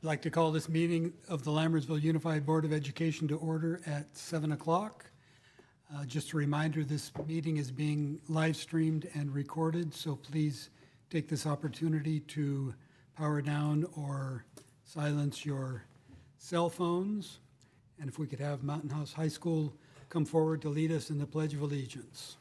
I'd like to call this meeting of the Lammersville Unified Board of Education to order at 7 o'clock. Just a reminder, this meeting is being live streamed and recorded, so please take this opportunity to power down or silence your cell phones. And if we could have Mountain House High School come forward to lead us in the Pledge of Allegiance.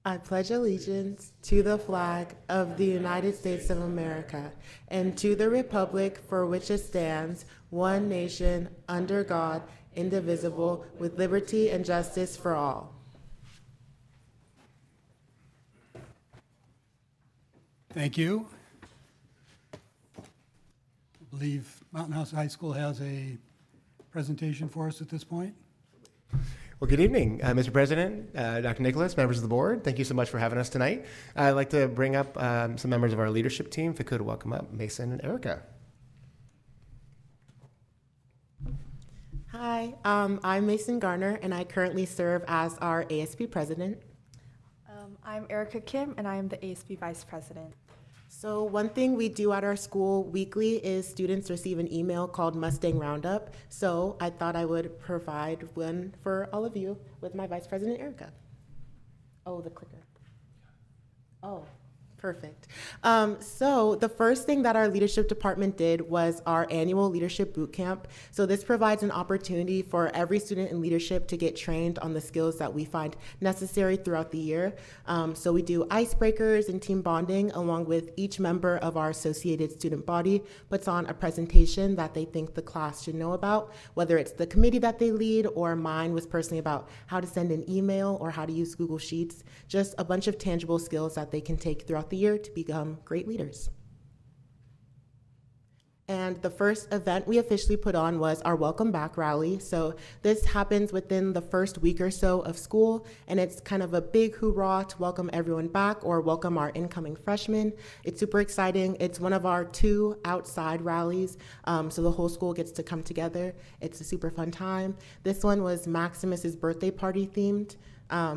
I pledge allegiance to the flag of the United States of America and to the republic for which it stands, one nation, under God, indivisible, with liberty and justice for all. Thank you. I believe Mountain House High School has a presentation for us at this point. Well, good evening, Mr. President, Dr. Nicholas, members of the board. Thank you so much for having us tonight. I'd like to bring up some members of our leadership team. If I could welcome up Mason and Erica. Hi, I'm Mason Garner, and I currently serve as our ASB president. I'm Erica Kim, and I am the ASB vice president. So one thing we do at our school weekly is students receive an email called Mustang Roundup. So I thought I would provide one for all of you with my Vice President, Erica. Oh, the clicker. Oh, perfect. So the first thing that our leadership department did was our annual leadership boot camp. So this provides an opportunity for every student in leadership to get trained on the skills that we find necessary throughout the year. So we do icebreakers and team bonding, along with each member of our associated student body puts on a presentation that they think the class should know about, whether it's the committee that they lead, or mine was personally about how to send an email or how to use Google Sheets, just a bunch of tangible skills that they can take throughout the year to become great leaders. And the first event we officially put on was our Welcome Back rally. So this happens within the first week or so of school, and it's kind of a big hoorah to welcome everyone back or welcome our incoming freshmen. It's super exciting. It's one of our 2 outside rallies, so the whole school gets to come together. It's a super fun time. This one was Maximus's birthday party themed.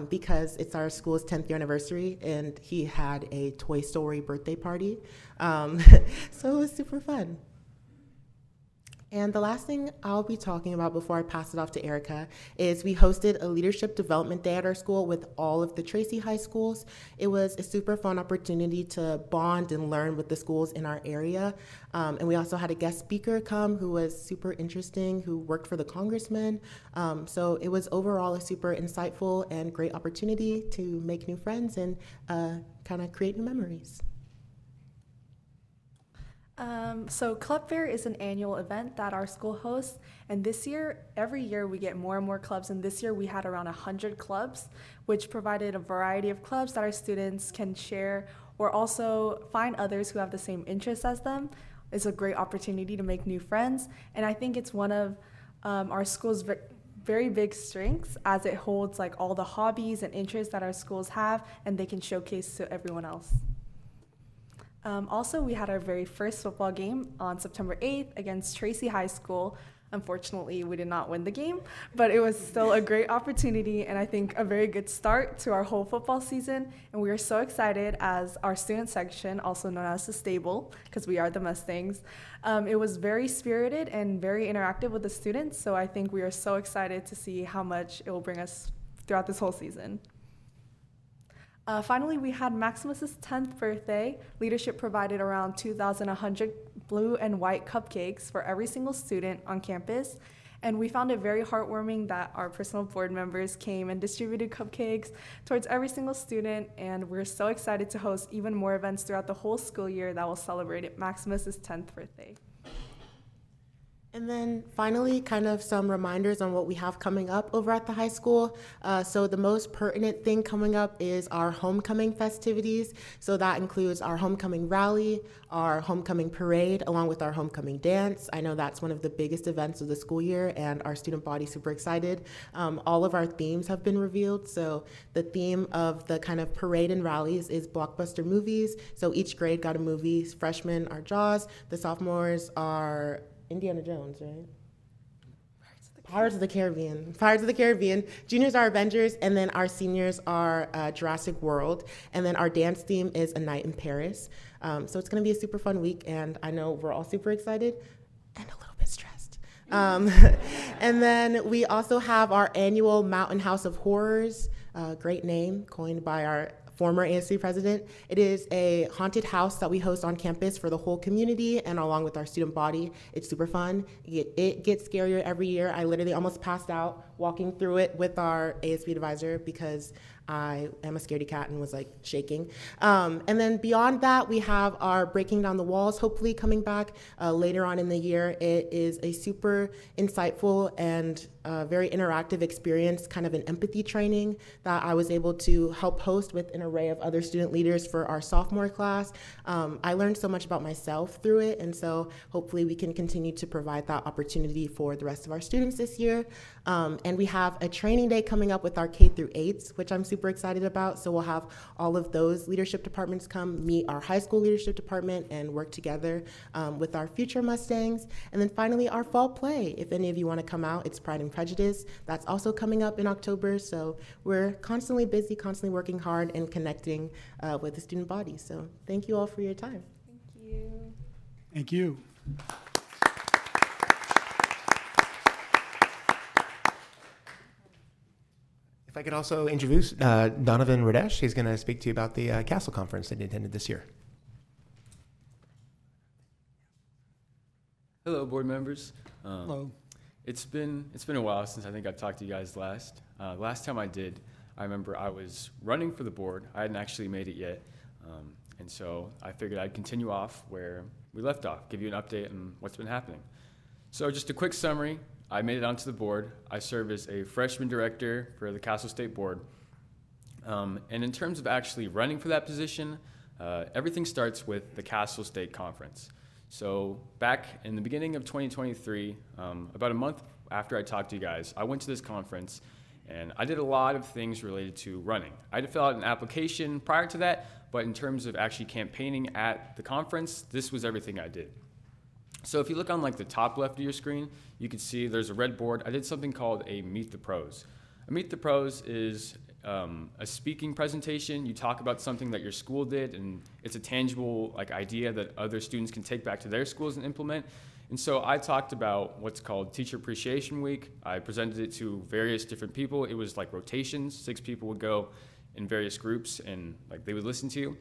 Because it's our school's 10th year anniversary, and he had a Toy Story birthday party. So it was super fun. And the last thing I'll be talking about before I pass it off to Erica is we hosted a leadership development day at our school with all of the Tracy high schools. It was a super fun opportunity to bond and learn with the schools in our area. And we also had a guest speaker come who was super interesting, who worked for the congressman. So it was overall a super insightful and great opportunity to make new friends and kind of create new memories. So Club Fair is an annual event that our school hosts, and this year, every year we get more and more clubs, and this year we had around 100 clubs, which provided a variety of clubs that our students can share or also find others who have the same interests as them. It's a great opportunity to make new friends, and I think it's one of our school's very big strengths, as it holds like all the hobbies and interests that our schools have, and they can showcase to everyone else. Also, we had our very first football game on September 8th against Tracy High School. Unfortunately, we did not win the game, but it was still a great opportunity and I think a very good start to our whole football season. And we are so excited as our student section, also known as the stable, because we are the Mustangs. It was very spirited and very interactive with the students, so I think we are so excited to see how much it will bring us throughout this whole season. Finally, we had Maximus's 10th birthday. Leadership provided around 2,100 blue and white cupcakes for every single student on campus. And we found it very heartwarming that our personal board members came and distributed cupcakes towards every single student. And we're so excited to host even more events throughout the whole school year that will celebrate Maximus's 10th birthday. And then finally, kind of some reminders on what we have coming up over at the high school. So the most pertinent thing coming up is our homecoming festivities. So that includes our homecoming rally, our homecoming parade, along with our homecoming dance. I know that's one of the biggest events of the school year, and our student body is super excited. All of our themes have been revealed. So the theme of the kind of parade and rallies is blockbuster movies. So each grade got a movie. Freshmen are Jaws, the sophomores are Indiana Jones, right? Pirates of the Caribbean. Pirates of the Caribbean. Juniors are Avengers, and then our seniors are Jurassic World. And then our dance theme is A Night in Paris. So it's going to be a super fun week, and I know we're all super excited and a little bit stressed. And then we also have our annual Mountain House of Horrors, great name, coined by our former ASC president. It is a haunted house that we host on campus for the whole community and along with our student body. It's super fun. It gets scarier every year. I literally almost passed out walking through it with our ASB advisor because I am a scaredy cat and was like shaking. And then beyond that, we have our Breaking Down the Walls, hopefully coming back later on in the year. It is a super insightful and very interactive experience, kind of an empathy training that I was able to help host with an array of other student leaders for our sophomore class. I learned so much about myself through it, and so hopefully we can continue to provide that opportunity for the rest of our students this year. And we have a training day coming up with our K through 8s, which I'm super excited about. So we'll have all of those leadership departments come meet our high school leadership department and work together with our future Mustangs. And then finally, our fall play. If any of you want to come out, it's Pride and Prejudice. That's also coming up in October. So we're constantly busy, constantly working hard and connecting with the student body. So thank you all for your time. Thank you. Thank you. If I could also introduce Donovan Radesh. He's going to speak to you about the Castle Conference that he attended this year. Hello, board members. Hello. It's been a while since I think I talked to you guys last. Last time I did, I remember I was running for the board. I hadn't actually made it yet, and so I figured I'd continue off where we left off, give you an update on what's been happening. So just a quick summary. I made it onto the board. I serve as a freshman director for the Castle State Board. And in terms of actually running for that position, everything starts with the Castle State Conference. So back in the beginning of 2023, about a month after I talked to you guys, I went to this conference and I did a lot of things related to running. I had to fill out an application prior to that, but in terms of actually campaigning at the conference, this was everything I did. So if you look on like the top left of your screen, you can see there's a red board. I did something called a Meet the Pros. A Meet the Pros is a speaking presentation. You talk about something that your school did, and it's a tangible like idea that other students can take back to their schools and implement. And so I talked about what's called Teacher Appreciation Week. I presented it to various different people. It was like rotations. 6 people would go in various groups, and like they would listen to you.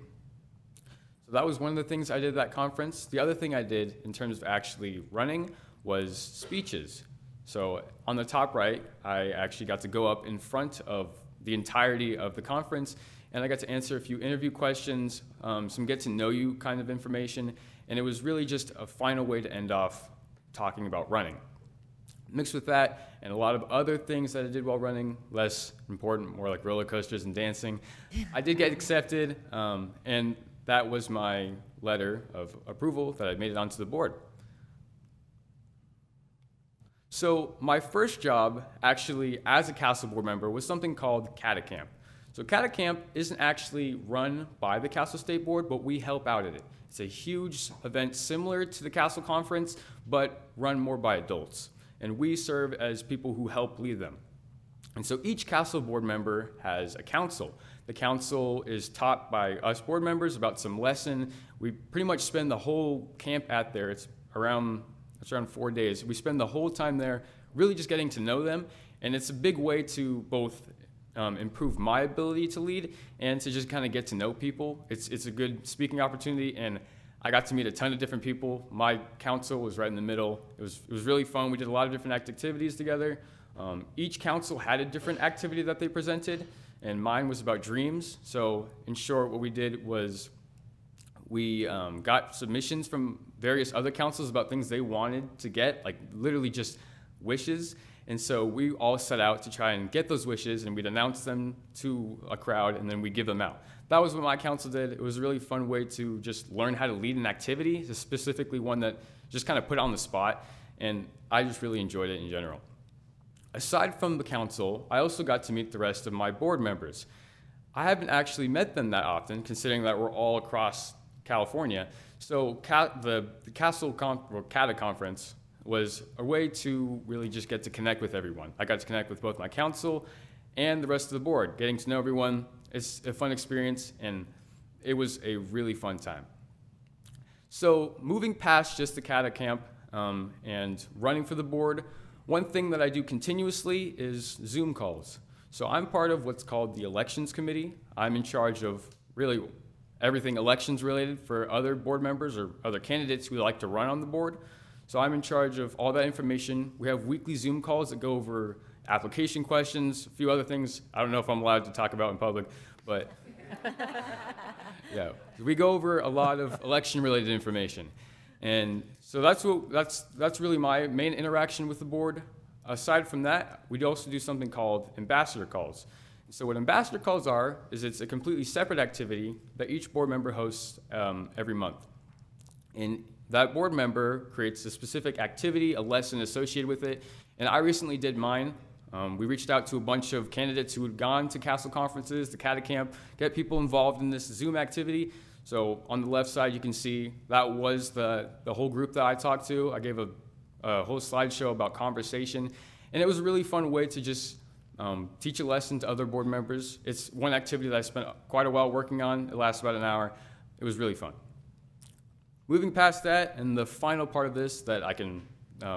So that was one of the things I did at that conference. The other thing I did in terms of actually running was speeches. So on the top right, I actually got to go up in front of the entirety of the conference, and I got to answer a few interview questions, some get to know you kind of information, and it was really just a final way to end off talking about running. Mixed with that and a lot of other things that I did while running, less important, more like roller coasters and dancing, I did get accepted, and that was my letter of approval that I made it onto the board. So my first job, actually, as a Castle Board member, was something called Cata Camp. So Cata Camp isn't actually run by the Castle State Board, but we help out at it. It's a huge event similar to the Castle Conference, but run more by adults. And we serve as people who help lead them. And so each Castle Board member has a council. The council is taught by us board members about some lesson. We pretty much spend the whole camp at there. It's around 4 days. We spend the whole time there really just getting to know them. And it's a big way to both improve my ability to lead and to just kind of get to know people. It's a good speaking opportunity, and I got to meet a ton of different people. My council was right in the middle. It was really fun. We did a lot of different activities together. Each council had a different activity that they presented, and mine was about dreams. So in short, what we did was we got submissions from various other councils about things they wanted to get, like literally just wishes. And so we all set out to try and get those wishes, and we'd announce them to a crowd, and then we'd give them out. That was what my council did. It was a really fun way to just learn how to lead an activity, specifically one that just kind of put on the spot, and I just really enjoyed it in general. Aside from the council, I also got to meet the rest of my board members. I haven't actually met them that often, considering that we're all across California. So the Cata Conference was a way to really just get to connect with everyone. I got to connect with both my council and the rest of the board. Getting to know everyone is a fun experience, and it was a really fun time. So moving past just the CATA camp and running for the board, one thing that I do continuously is Zoom calls. So I'm part of what's called the elections committee. I'm in charge of really everything elections related for other board members or other candidates who like to run on the board. So I'm in charge of all that information. We have weekly Zoom calls that go over application questions, a few other things I don't know if I'm allowed to talk about in public, but yeah, we go over a lot of election related information. And so that's really my main interaction with the board. Aside from that, we also do something called ambassador calls. So what ambassador calls are, is it's a completely separate activity that each board member hosts every month. And that board member creates a specific activity, a lesson associated with it. And I recently did mine. We reached out to a bunch of candidates who had gone to Castle conferences, the CATA camp, get people involved in this Zoom activity. So on the left side, you can see that was the whole group that I talked to. I gave a whole slideshow about conversation. And it was a really fun way to just teach a lesson to other board members. It's one activity that I spent quite a while working on. It lasted about an hour. It was really fun. Moving past that, and the final part of this that I can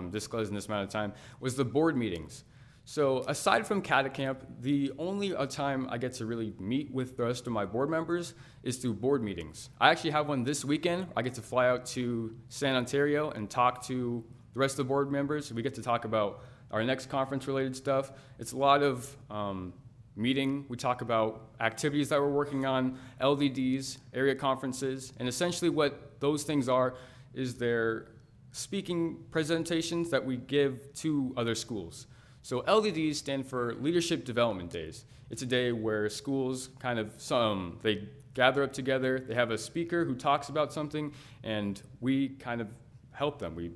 disclose in this amount of time was the board meetings. So aside from CATA camp, the only time I get to really meet with the rest of my board members is through board meetings. I actually have one this weekend. I get to fly out to San Ontario and talk to the rest of the board members. We get to talk about our next conference related stuff. It's a lot of meeting. We talk about activities that we're working on, LDDs, area conferences, and essentially what those things are is they're speaking presentations that we give to other schools. So LDDs stand for Leadership Development Days. It's a day where schools kind of, they gather up together, they have a speaker who talks about something, and we kind of help them. We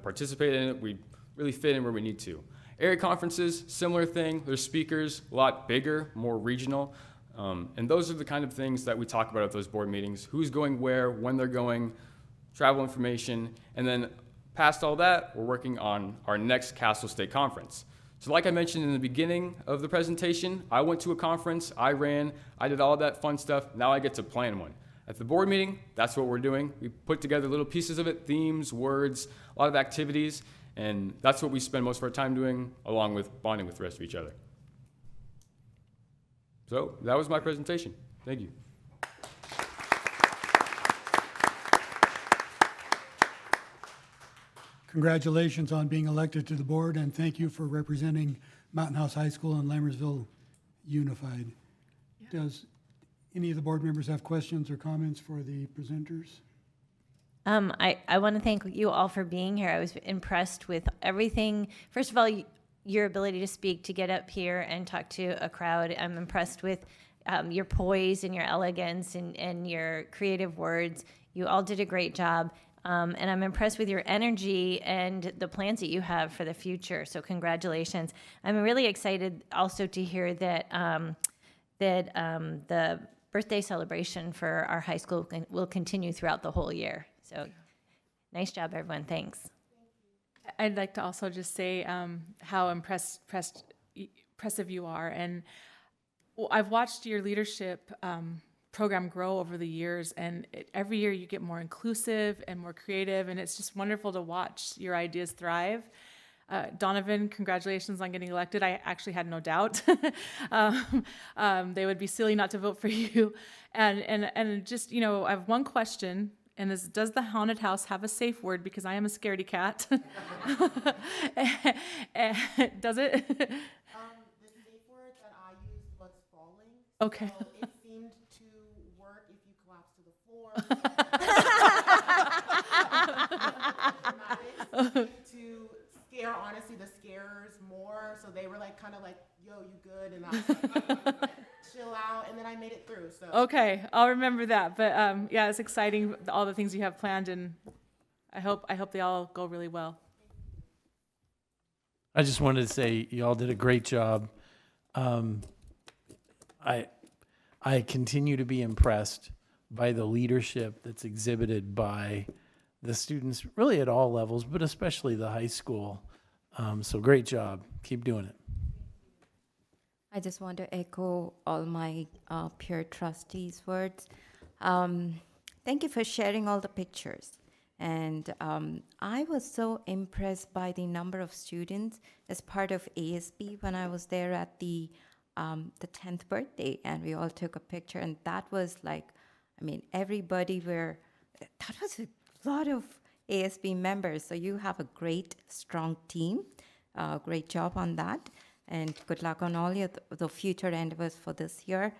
participate in it, we really fit in where we need to. Area conferences, similar thing. There's speakers, a lot bigger, more regional. And those are the kind of things that we talk about at those board meetings. Who's going where, when they're going, travel information. And then past all that, we're working on our next Castle State Conference. So like I mentioned in the beginning of the presentation, I went to a conference, I ran, I did all that fun stuff. Now I get to plan one. At the board meeting, that's what we're doing. We put together little pieces of it, themes, words, a lot of activities, and that's what we spend most of our time doing, along with bonding with the rest of each other. So that was my presentation. Thank you. Congratulations on being elected to the board, and thank you for representing Mountain House High School and Lammersville Unified. Yeah. Does any of the board members have questions or comments for the presenters? I want to thank you all for being here. I was impressed with everything. First of all, your ability to speak, to get up here and talk to a crowd. I'm impressed with your poise and your elegance and your creative words. You all did a great job. And I'm impressed with your energy and the plans that you have for the future. So congratulations. I'm really excited also to hear that the birthday celebration for our high school will continue throughout the whole year. So nice job, everyone. Thanks. I'd like to also just say how impressive you are. And I've watched your leadership program grow over the years, and every year you get more inclusive and more creative, and it's just wonderful to watch your ideas thrive. Donovan, congratulations on getting elected. I actually had no doubt. They would be silly not to vote for you. And just, you know, I have one question, and is, does the haunted house have a safe word? Because I am a scaredy cat. Does it? The safe word that I used was falling. Okay. So it seemed to work if you collapse to the floor. To scare, honestly, the scarers more. So they were like, kind of like, yo, you good? And I was like, chill out. And then I made it through. So Okay, I'll remember that. But yeah, it's exciting, all the things you have planned, and I hope they all go really well. I just wanted to say you all did a great job. I continue to be impressed by the leadership that's exhibited by the students really at all levels, but especially the high school. So great job. Keep doing it. I just want to echo all my peer trustees' words. Thank you for sharing all the pictures. And I was so impressed by the number of students as part of ASB when I was there at the 10th birthday, and we all took a picture, and that was like, I mean, everybody that was a lot of ASB members. So you have a great, strong team. Great job on that. And good luck on all the future endeavors for this year.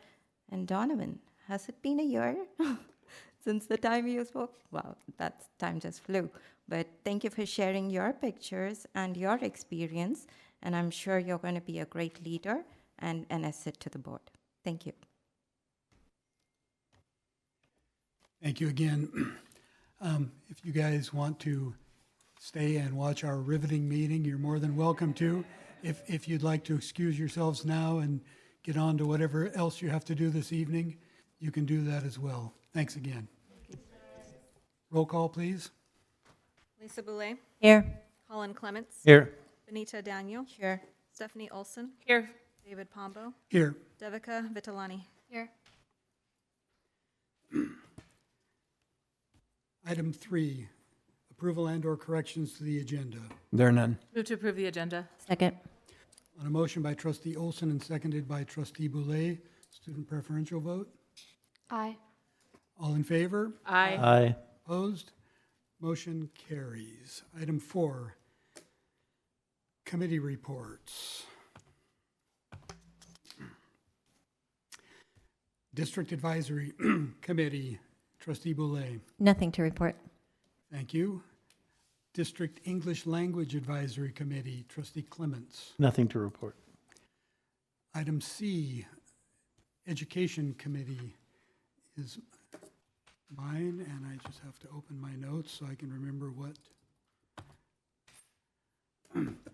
And Donovan, has it been a year since the time you spoke? Wow, that time just flew. But thank you for sharing your pictures and your experience. And I'm sure you're going to be a great leader and an asset to the board. Thank you. Thank you again. If you guys want to stay and watch our riveting meeting, you're more than welcome to. If you'd like to excuse yourselves now and get on to whatever else you have to do this evening, you can do that as well. Thanks again. Roll call, please. Lisa Boulay, Here. Colin Clements, Here. Benita Daniel, Sure. Stephanie Olson, Here. David Pombo, Here. Devika Vitalani. Here. Item 3, approval and/or corrections to the agenda. There are none. Move to approve the agenda. Second. On a motion by Trustee Olson and seconded by Trustee Boulay, student preferential vote. Aye. All in favor? Aye. Aye. Opposed? Motion carries. Item 4, committee reports. District Advisory Committee, Trustee Boulay. Nothing to report. Thank you. District English Language Advisory Committee, Trustee Clements. Nothing to report. Item C, Education Committee is mine, and I just have to open my notes so I can remember what.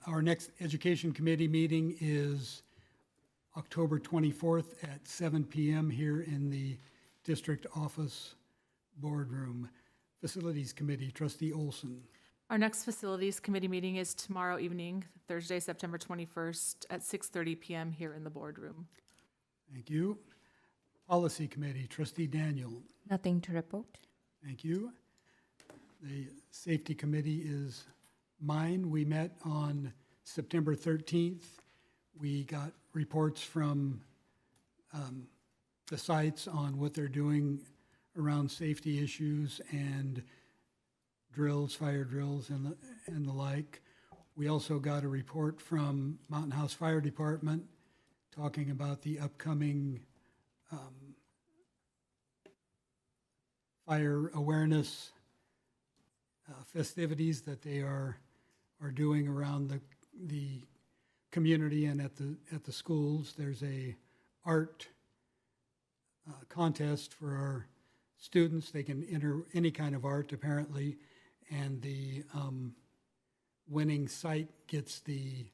Our next Education Committee meeting is October 24th at 7 p.m. here in the district office boardroom. Facilities Committee, Trustee Olson. Our next Facilities Committee meeting is tomorrow evening, Thursday, September 21st at 6:30 p.m. here in the boardroom. Thank you. Policy Committee, Trustee Daniel. Nothing to report. Thank you. The Safety Committee is mine. We met on September 13th. We got reports from the sites on what they're doing around safety issues and drills, fire drills, and the like. We also got a report from Mountain House Fire Department talking about the upcoming fire awareness festivities that they are doing around the community and at the schools. There's a art contest for our students. They can enter any kind of art apparently, and the winning site gets the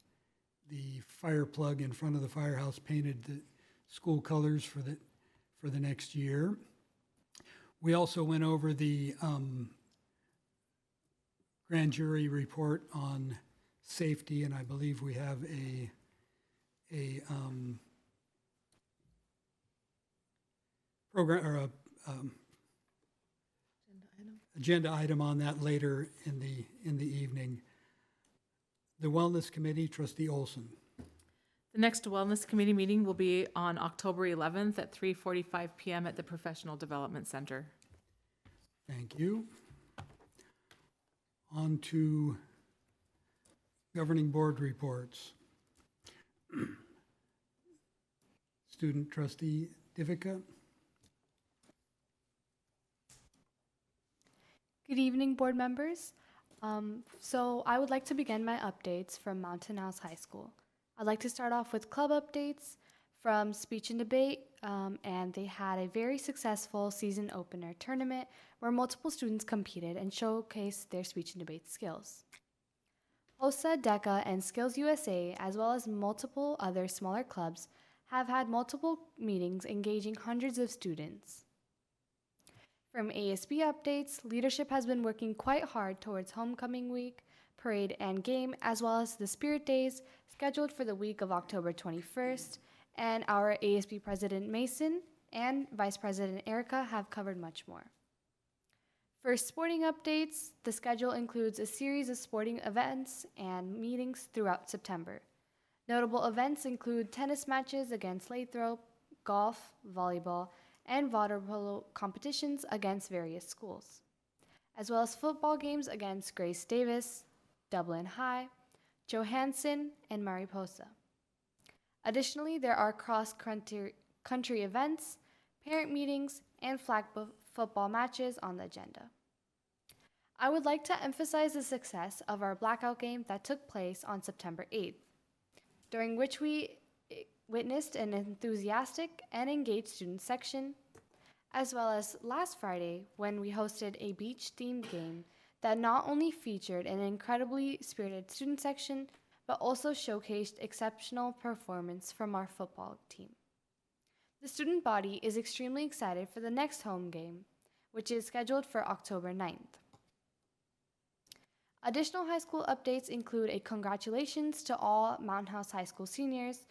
fire plug in front of the firehouse painted the school colors for the next year. We also went over the grand jury report on safety, and I believe we have a program or a agenda item on that later in the evening. The Wellness Committee, Trustee Olson. The next Wellness Committee meeting will be on October 11th at 3:45 p.m. at the Professional Development Center. Thank you. On to governing board reports. Student Trustee Divika. Good evening, board members. So I would like to begin my updates from Mountain House High School. I'd like to start off with club updates from speech and debate, and they had a very successful season opener tournament where multiple students competed and showcased their speech and debate skills. HOSA, DECA, and Skills USA, as well as multiple other smaller clubs, have had multiple meetings engaging hundreds of students. From ASB updates, leadership has been working quite hard towards homecoming week, parade, and game, as well as the Spirit Days scheduled for the week of October 21st. And our ASB President Mason and Vice President Erica have covered much more. For sporting updates, the schedule includes a series of sporting events and meetings throughout September. Notable events include tennis matches against Lathrop, golf, volleyball, and water polo competitions against various schools, as well as football games against Grace Davis, Dublin High, Johansson, and Mariposa. Additionally, there are cross-country events, parent meetings, and flag football matches on the agenda. I would like to emphasize the success of our blackout game that took place on September 8th, during which we witnessed an enthusiastic and engaged student section, as well as last Friday when we hosted a beach-themed game that not only featured an incredibly spirited student section, but also showcased exceptional performance from our football team. The student body is extremely excited for the next home game, which is scheduled for October 9th. Additional high school updates include a congratulations to all Mountain House High School seniors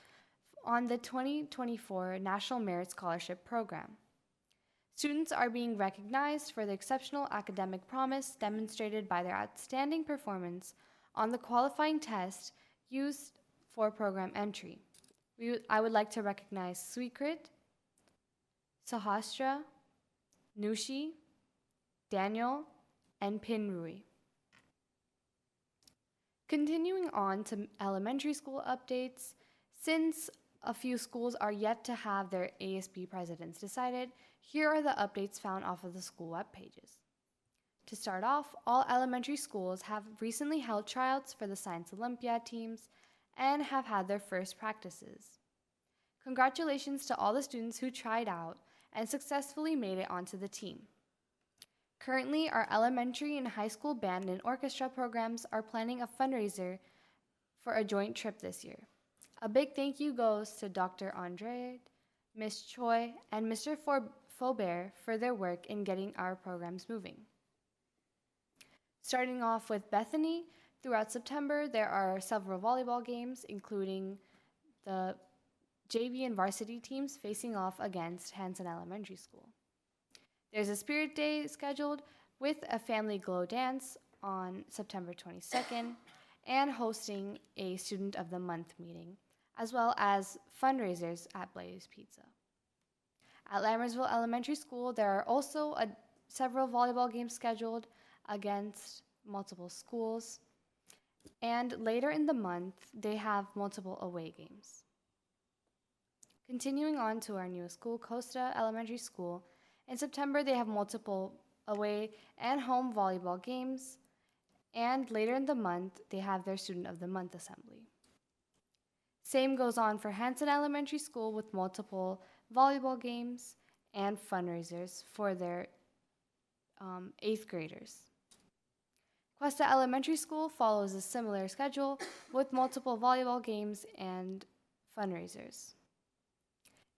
on the 2024 National Merit Scholarship Program. Students are being recognized for their exceptional academic promise demonstrated by their outstanding performance on the qualifying test used for program entry. I would like to recognize Sweekrit, Sahastra, Nushi, Daniel, and Pinrui. Continuing on to elementary school updates, since a few schools are yet to have their ASB presidents decided, here are the updates found off of the school web pages. To start off, all elementary schools have recently held tryouts for the Science Olympiad teams and have had their first practices. Congratulations to all the students who tried out and successfully made it onto the team. Currently, our elementary and high school band and orchestra programs are planning a fundraiser for a joint trip this year. A big thank you goes to Dr. Andrade, Ms. Choi, and Mr. Faubert for their work in getting our programs moving. Starting off with Bethany, throughout September, there are several volleyball games, including the JV and varsity teams facing off against Hanson Elementary School. There's a Spirit Day scheduled with a family glow dance on September 22nd and hosting a Student of the Month meeting, as well as fundraisers at Blaze Pizza. At Lammersville Elementary School, there are also several volleyball games scheduled against multiple schools, and later in the month, they have multiple away games. Continuing on to our newest school, Costa Elementary School, in September, they have multiple away and home volleyball games, and later in the month, they have their Student of the Month assembly. Same goes on for Hanson Elementary School with multiple volleyball games and fundraisers for their 8th graders. Cuesta Elementary School follows a similar schedule with multiple volleyball games and fundraisers.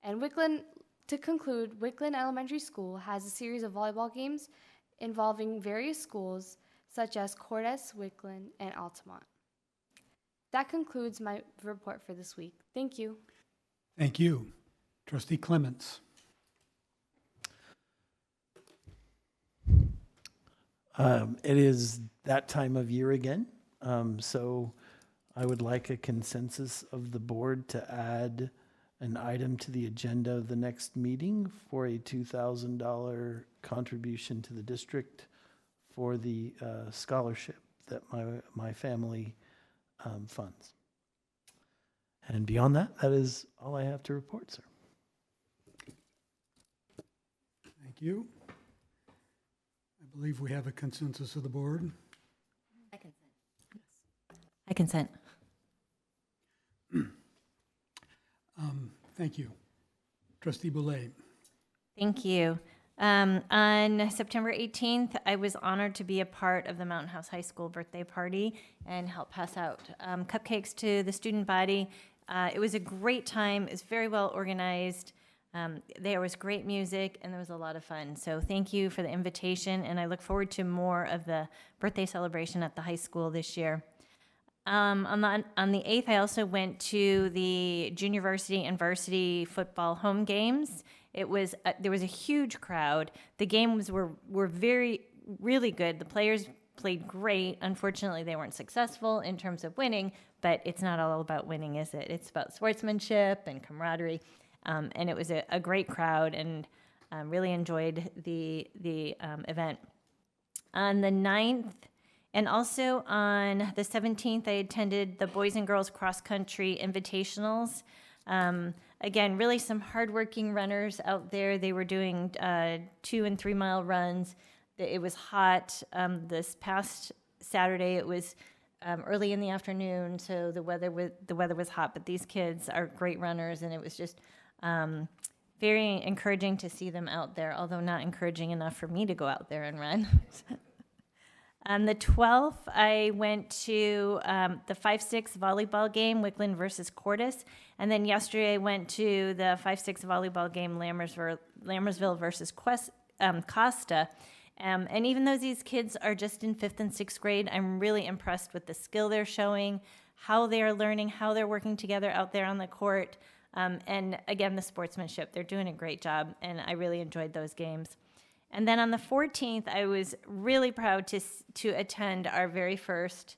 And to conclude, Wicklin Elementary School has a series of volleyball games involving various schools such as Cordes, Wicklin, and Altamont. That concludes my report for this week. Thank you. Thank you. Trustee Clements. It is that time of year again, so I would like a consensus of the board to add an item to the agenda of the next meeting for a $2,000 contribution to the district for the scholarship that my family funds. And beyond that, that is all I have to report, sir. Thank you. I believe we have a consensus of the board. I consent. I consent. Thank you. Trustee Boulay. Thank you. On September 18th, I was honored to be a part of the Mountain House High School birthday party and help pass out cupcakes to the student body. It was a great time. It was very well organized. There was great music and there was a lot of fun. So thank you for the invitation, and I look forward to more of the birthday celebration at the high school this year. On the 8th, I also went to the junior varsity and varsity football home games. There was a huge crowd. The games were really good. The players played great. Unfortunately, they weren't successful in terms of winning, but it's not all about winning, is it? It's about sportsmanship and camaraderie. And it was a great crowd, and really enjoyed the event. On the 9th, and also on the 17th, I attended the Boys and Girls Cross Country Invitationals. Again, really some hardworking runners out there. They were doing 2 and 3 mile runs. It was hot. This past Saturday, it was early in the afternoon, so the weather was hot. But these kids are great runners, and it was just very encouraging to see them out there, although not encouraging enough for me to go out there and run. On the 12th, I went to the 5-6 volleyball game, Wickland versus Cordis. And then yesterday, I went to the 5-6 volleyball game, Lammersville versus Costa. And even though these kids are just in 5th and 6th grade, I'm really impressed with the skill they're showing, how they are learning, how they're working together out there on the court. And again, the sportsmanship. They're doing a great job, and I really enjoyed those games. And then on the 14th, I was really proud to attend our very first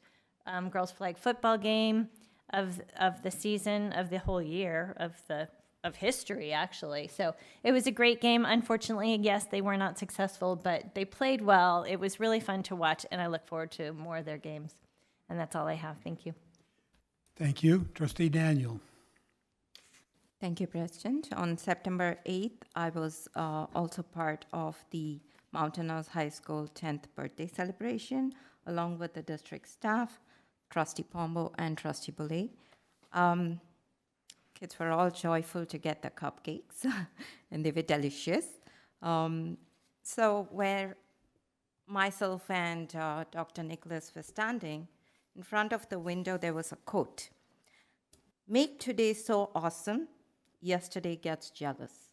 girls flag football game of the season, of the whole year, of history, actually. So it was a great game. Unfortunately, yes, they were not successful, but they played well. It was really fun to watch, and I look forward to more of their games. And that's all I have. Thank you. Thank you. Trustee Daniel. Thank you, President. On September 8th, I was also part of the Mountain House High School 10th birthday celebration, along with the district staff, Trustee Pombo and Trustee Boulay. Kids were all joyful to get the cupcakes, and they were delicious. So where myself and Dr. Nicholas were standing, in front of the window, there was a quote: "Make today so awesome, yesterday gets jealous."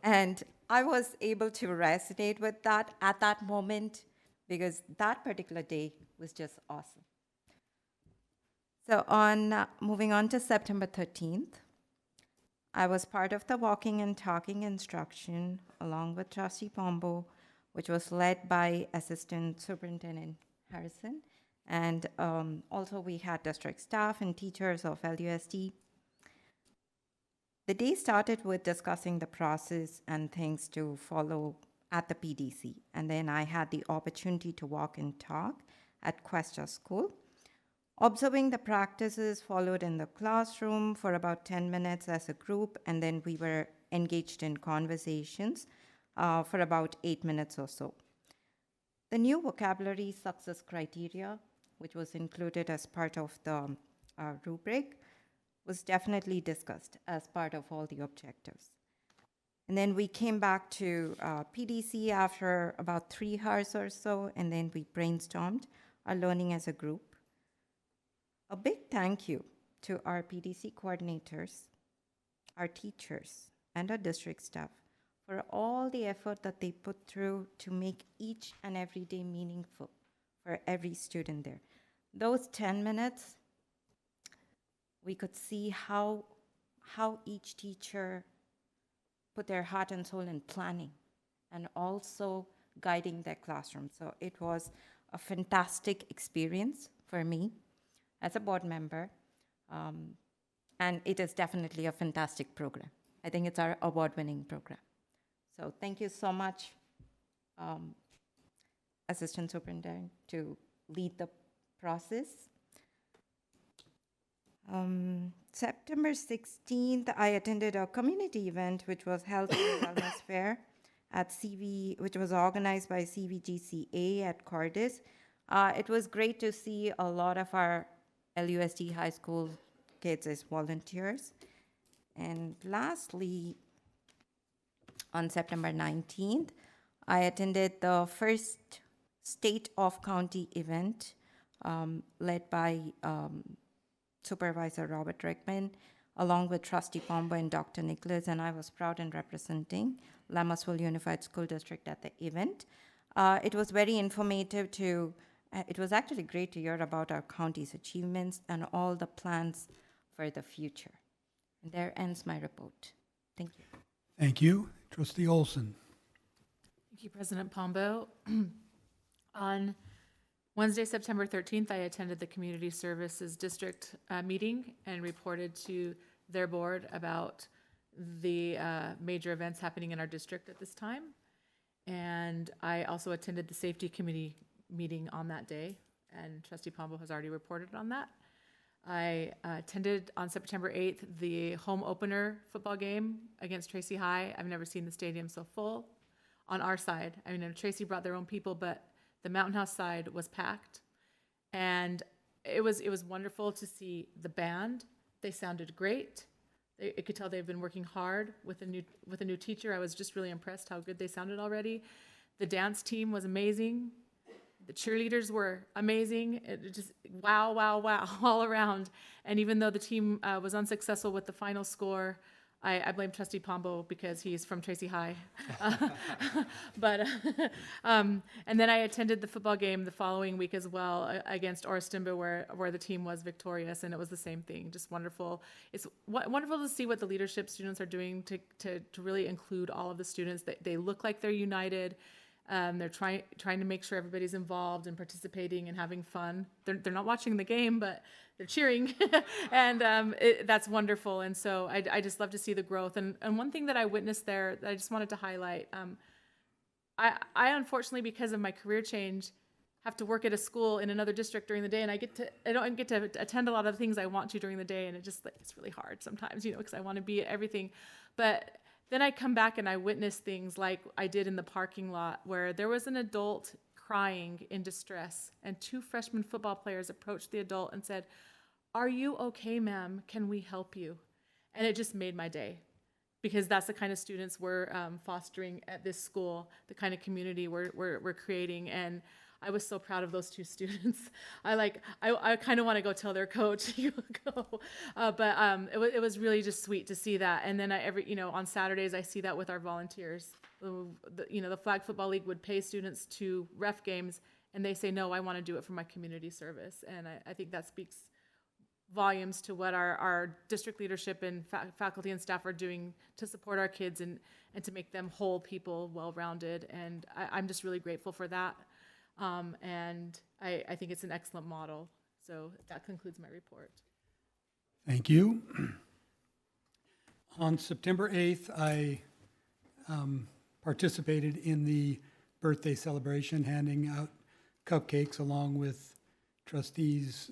And I was able to resonate with that at that moment, because that particular day was just awesome. So moving on to September 13th, I was part of the walking and talking instruction along with Trustee Pombo, which was led by Assistant Superintendent Harrison. And also we had district staff and teachers of LUSD. The day started with discussing the process and things to follow at the PDC. And then I had the opportunity to walk and talk at Cuesta School. Observing the practices followed in the classroom for about 10 minutes as a group, and then we were engaged in conversations for about 8 minutes or so. The new vocabulary success criteria, which was included as part of the rubric, was definitely discussed as part of all the objectives. And then we came back to PDC after about 3 hours or so, and then we brainstormed our learning as a group. A big thank you to our PDC coordinators, our teachers, and our district staff for all the effort that they put through to make each and every day meaningful for every student there. Those 10 minutes, we could see how each teacher put their heart and soul in planning and also guiding their classroom. So it was a fantastic experience for me as a board member, and it is definitely a fantastic program. I think it's our award-winning program. So thank you so much, Assistant Superintendent, to lead the process. September 16th, I attended a community event which was held in Wellness Fair at which was organized by CVGCA at Cordis. It was great to see a lot of our LUSD high school kids as volunteers. And lastly, on September 19th, I attended the first State of County event led by Supervisor Robert Rickman along with Trustee Pombo and Dr. Nicholas, and I was proud in representing Lammersville Unified School District at the event. It was very informative it was actually great to hear about our county's achievements and all the plans for the future. And there ends my report. Thank you. Thank you. Trustee Olson. Thank you, President Pombo. On Wednesday, September 13th, I attended the Community Services District meeting and reported to their board about the major events happening in our district at this time. And I also attended the Safety Committee meeting on that day, and Trustee Pombo has already reported on that. I attended on September 8th the home opener football game against Tracy High. I've never seen the stadium so full on our side. I mean, Tracy brought their own people, but the Mountain House side was packed. And it was wonderful to see the band. They sounded great. I could tell they've been working hard with a new teacher. I was just really impressed how good they sounded already. The dance team was amazing. The cheerleaders were amazing. It just wow, wow, wow all around. And even though the team was unsuccessful with the final score, I blame Trustee Pombo because he's from Tracy High. And then I attended the football game the following week as well against Oristimba, where the team was victorious, and it was the same thing. Just wonderful. It's wonderful to see what the leadership students are doing to really include all of the students. They look like they're united. They're trying to make sure everybody's involved and participating and having fun. They're not watching the game, but they're cheering, and that's wonderful. And so I just love to see the growth. And one thing that I witnessed there that I just wanted to highlight, I unfortunately, because of my career change, have to work at a school in another district during the day, and I don't get to attend a lot of the things I want to during the day, and it's really hard sometimes, because I want to be at everything, but. Then I come back and I witness things like I did in the parking lot where there was an adult crying in distress, and 2 freshman football players approached the adult and said, "Are you okay, ma'am? Can we help you?" And it just made my day, because that's the kind of students we're fostering at this school, the kind of community we're creating. And I was so proud of those 2 students. I kind of want to go tell their coach, "You go," but it was really just sweet to see that. And then on Saturdays I see that with our volunteers. The Flag Football League would pay students to ref games, and they say, "No, I want to do it for my community service." And I think that speaks volumes to what our district leadership and faculty and staff are doing to support our kids and to make them whole people, well-rounded. And I'm just really grateful for that. And I think it's an excellent model. So that concludes my report. Thank you. On September 8th, I participated in the birthday celebration, handing out cupcakes along with trustees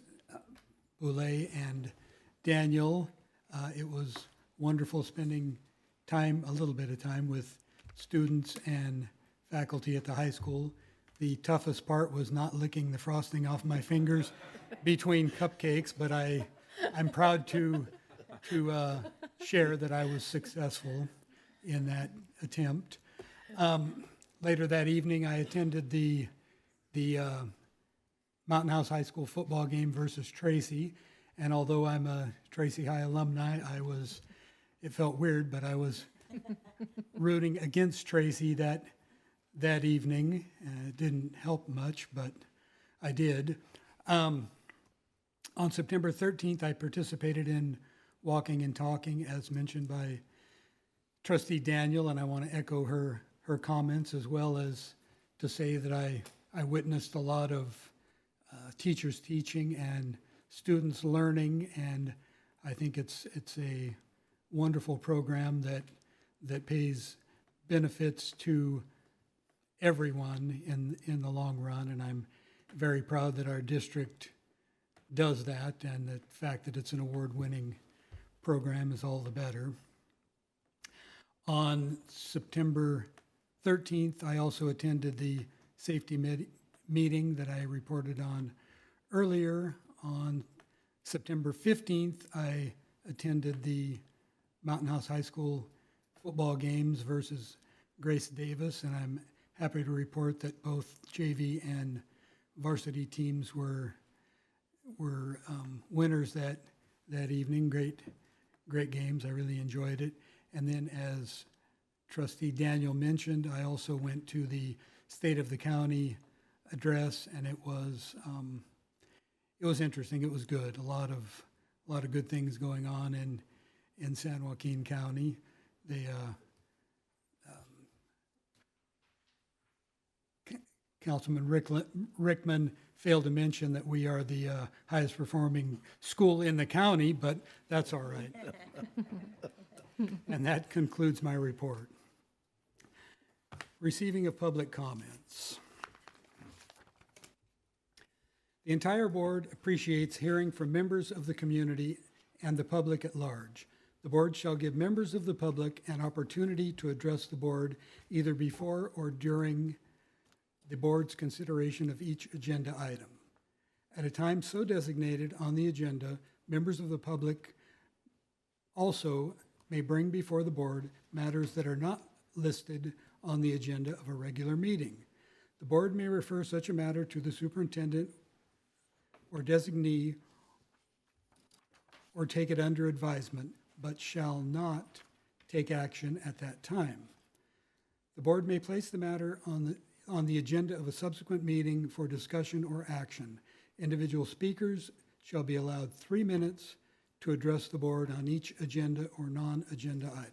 Boulay and Daniel. It was wonderful spending a little bit of time with students and faculty at the high school. The toughest part was not licking the frosting off my fingers between cupcakes, but I'm proud to share that I was successful in that attempt. Later that evening, I attended the Mountain House High School football game versus Tracy, and although I'm a Tracy High alumni, it felt weird, but I was rooting against Tracy that evening. It didn't help much, but I did. On September 13th, I participated in Walking and Talking, as mentioned by Trustee Daniel, and I want to echo her comments, as well as to say that I witnessed a lot of teachers teaching and students learning, and I think it's a wonderful program that pays benefits to everyone in the long run, and I'm very proud that our district does that, and the fact that it's an award-winning program is all the better. On September 13th, I also attended the safety meeting that I reported on earlier. On September 15th, I attended the Mountain House High School football games versus Grace Davis, and I'm happy to report that both JV and varsity teams were winners that evening. great games. I really enjoyed it. And then as Trustee Daniel mentioned, I also went to the State of the County address, and it was interesting. It was good. A lot of good things going on in San Joaquin County. Councilman Rickman failed to mention that we are the highest performing school in the county, but that's all right. And that concludes my report. Receiving of public comments. The entire board appreciates hearing from members of the community and the public at large. The board shall give members of the public an opportunity to address the board either before or during the board's consideration of each agenda item. At a time so designated on the agenda, members of the public also may bring before the board matters that are not listed on the agenda of a regular meeting. The board may refer such a matter to the superintendent or designee or take it under advisement, but shall not take action at that time. The board may place the matter on the agenda of a subsequent meeting for discussion or action. Individual speakers shall be allowed 3 minutes to address the board on each agenda or non-agenda item.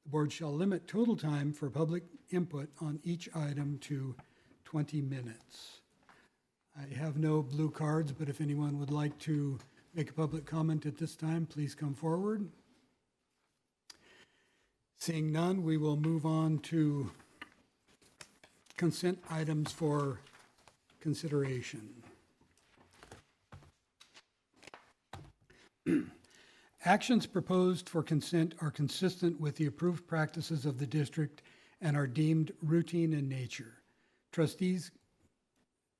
The board shall limit total time for public input on each item to 20 minutes. I have no blue cards, but if anyone would like to make a public comment at this time, please come forward. Seeing none, we will move on to consent items for consideration. Actions proposed for consent are consistent with the approved practices of the district and are deemed routine in nature. Trustees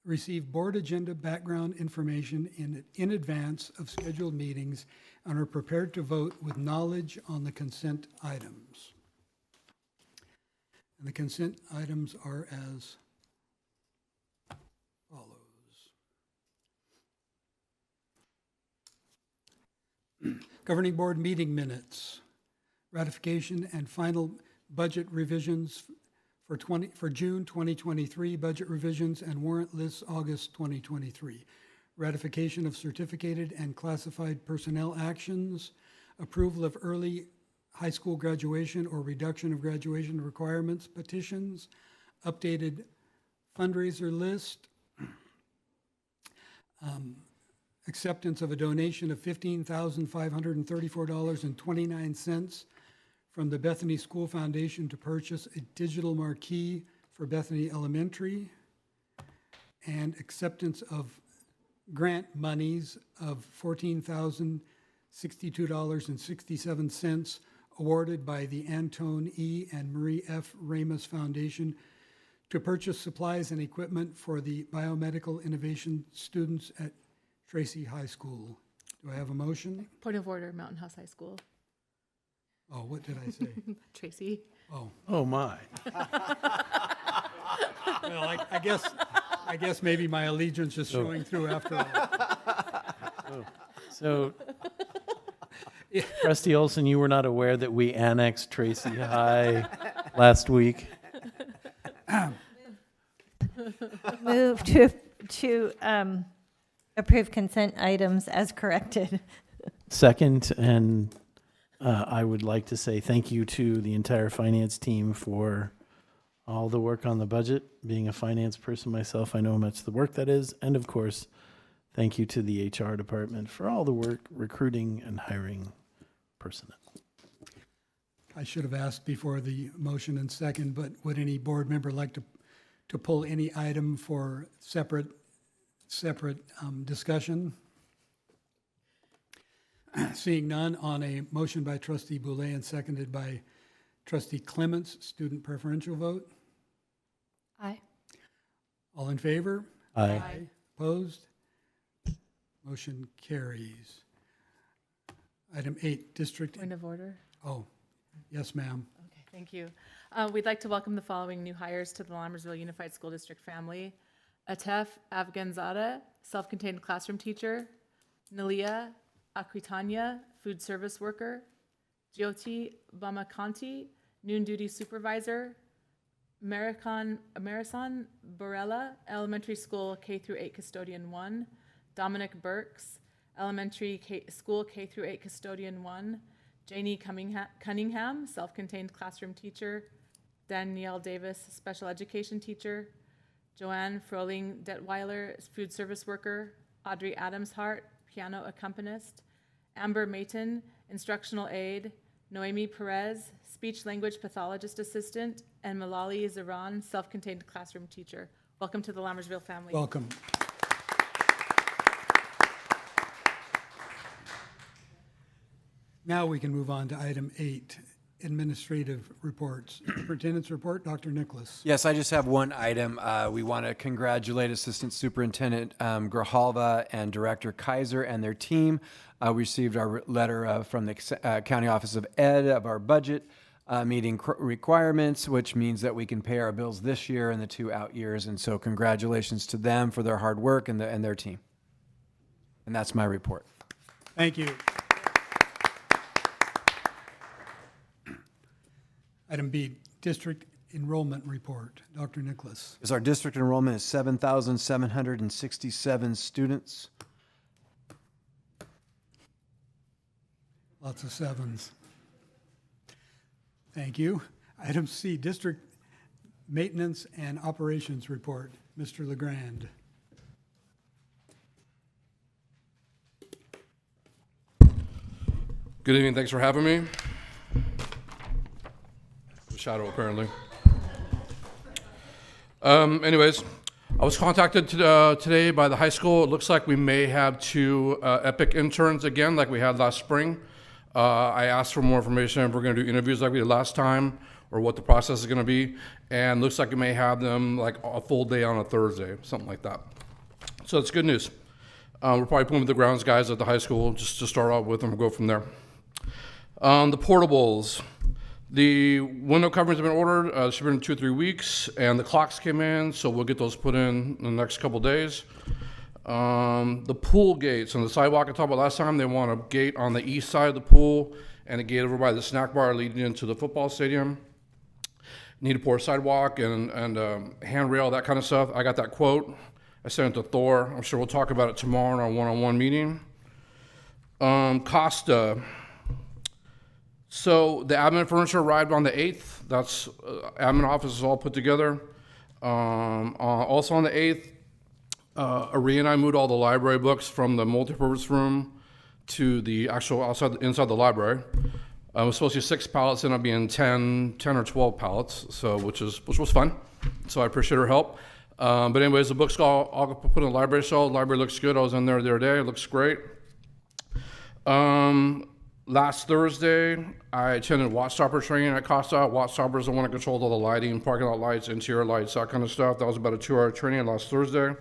receive board agenda background information in advance of scheduled meetings and are prepared to vote with knowledge on the consent items. And the consent items are as follows. Governing Board meeting minutes, ratification and final budget revisions for June 2023, budget revisions and warrant lists August 2023, ratification of certificated and classified personnel actions, approval of early high school graduation or reduction of graduation requirements petitions, updated fundraiser list, acceptance of a donation of $15,534.29 from the Bethany School Foundation to purchase a digital marquee for Bethany Elementary, and acceptance of grant monies of $14,062.67 awarded by the Antone E. and Marie F. Ramus Foundation to purchase supplies and equipment for the biomedical innovation students at Tracy High School. Do I have a motion? Point of order, Mountain House High School. Oh, what did I say? Tracy. Oh, my. Well, I guess maybe my allegiance is showing through after all. So, Trustee Olson, you were not aware that we annexed Tracy High last week? Move to approve consent items as corrected. Second, and I would like to say thank you to the entire finance team for all the work on the budget. Being a finance person myself, I know how much the work that is. And of course, thank you to the HR department for all the work recruiting and hiring personnel. I should have asked before the motion and second, but would any board member like to pull any item for separate discussion? Seeing none, on a motion by Trustee Boulay and seconded by Trustee Clements, student preferential vote. Aye. All in favor? Aye. Opposed? Motion carries. Item 8, district. Point of order. Oh, yes, ma'am. Okay, thank you. We'd like to welcome the following new hires to the Lammersville Unified School District family. Atef Afganzadeh, self-contained classroom teacher. Nalia Akritanya, food service worker. Jyoti Bamakanti, noon duty supervisor, Marisan Barella, elementary school K through 8 custodian 1, Dominic Burks, elementary school K through 8 custodian 1, Janie Cunningham, self-contained classroom teacher, Danielle Davis, special education teacher, Joanne Froling Detweiler, food service worker, Audrey Adamshart, piano accompanist, Amber Mayton, instructional aide, Noemi Perez, speech-language pathologist assistant, and Malali Zaran, self-contained classroom teacher. Welcome to the Lammersville family. Welcome. Now we can move on to item 8, administrative reports. Superintendent's report, Dr. Nicholas. Yes, I just have one item. We want to congratulate Assistant Superintendent Grijalva and Director Kaiser and their team. We received our letter from the County Office of Ed of our budget meeting requirements, which means that we can pay our bills this year and the 2 out years. And so congratulations to them for their hard work and their team. And that's my report. Thank you. Item B, district enrollment report. Dr. Nicholas. Our district enrollment is 7,767 students. Lots of sevens. Thank you. Item C, district maintenance and operations report. Mr. LeGrand. Good evening, thanks for having me. Shadow, apparently. Anyways, I was contacted today by the high school. It looks like we may have 2 EPIC interns again, like we had last spring. I asked for more information if we're going to do interviews like we did last time, or what the process is going to be. And looks like we may have them like a full day on a Thursday, something like that. So it's good news. We're probably putting with the grounds guys at the high school just to start out with, and we'll go from there. The portables. The window coverings have been ordered. Should be in 2 or 3 weeks, and the clocks came in, so we'll get those put in the next couple days. The pool gates on the sidewalk I talked about last time, they want a gate on the east side of the pool and a gate over by the snack bar leading into the football stadium. Need to pour a sidewalk and handrail, that kind of stuff. I got that quote. I sent it to Thor. I'm sure we'll talk about it tomorrow in our one-on-one meeting. Costa. So the admin furniture arrived on the 8th. That's admin office is all put together. Also on the 8th, Ari and I moved all the library books from the multipurpose room to the actual inside the library. It was supposed to be 6 pallets, ended up being 10 or 12 pallets, so which was fun. So I appreciate her help. But anyways, the books all put in the library shelf. The library looks good. I was in there the other day. It looks great. Last Thursday, I attended Wattstopper training at Costa. Wattstopper is the one that controls all the lighting, parking lot lights, interior lights, that kind of stuff. That was about a 2-hour training last Thursday.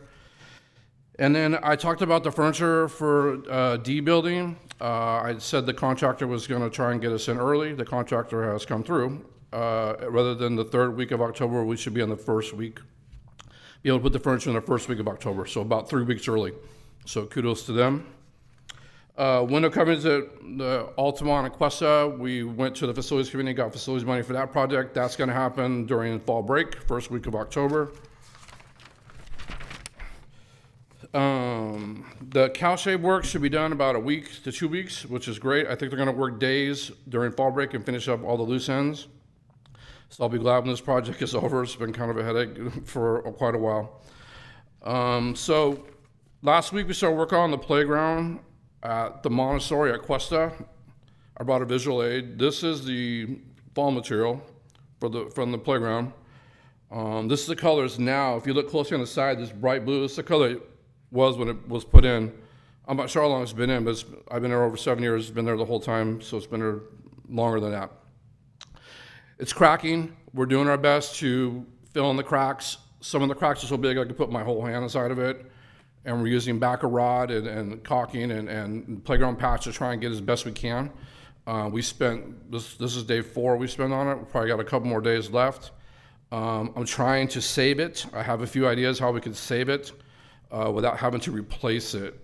And then I talked about the furniture for D building. I said the contractor was going to try and get us in early. The contractor has come through. Rather than the 3rd week of October, we should be on the 1st week. Be able to put the furniture in the 1st week of October, so about 3 weeks early. So kudos to them. Window coverings at the Altamont and Cuesta, we went to the facilities committee, got facilities money for that project. That's going to happen during fall break, 1st week of October. The cow shave work should be done about a week to 2 weeks, which is great. I think they're going to work days during fall break and finish up all the loose ends. So I'll be glad when this project is over. It's been kind of a headache for quite a while. So last week we started working on the playground at the Montessori at Cuesta. I brought a visual aid. This is the fall material from the playground. This is the colors now. If you look closely on the side, this bright blue, this is the color it was when it was put in. I'm not sure how long it's been in, but I've been there over 7 years. It's been there the whole time, so it's been there longer than that. It's cracking. We're doing our best to fill in the cracks. Some of the cracks are so big I could put my whole hand inside of it. And we're using backer rod and caulking and playground patch to try and get as best we can. We spent, this is day 4 we spent on it. We probably got a couple more days left. I'm trying to save it. I have a few ideas how we could save it without having to replace it.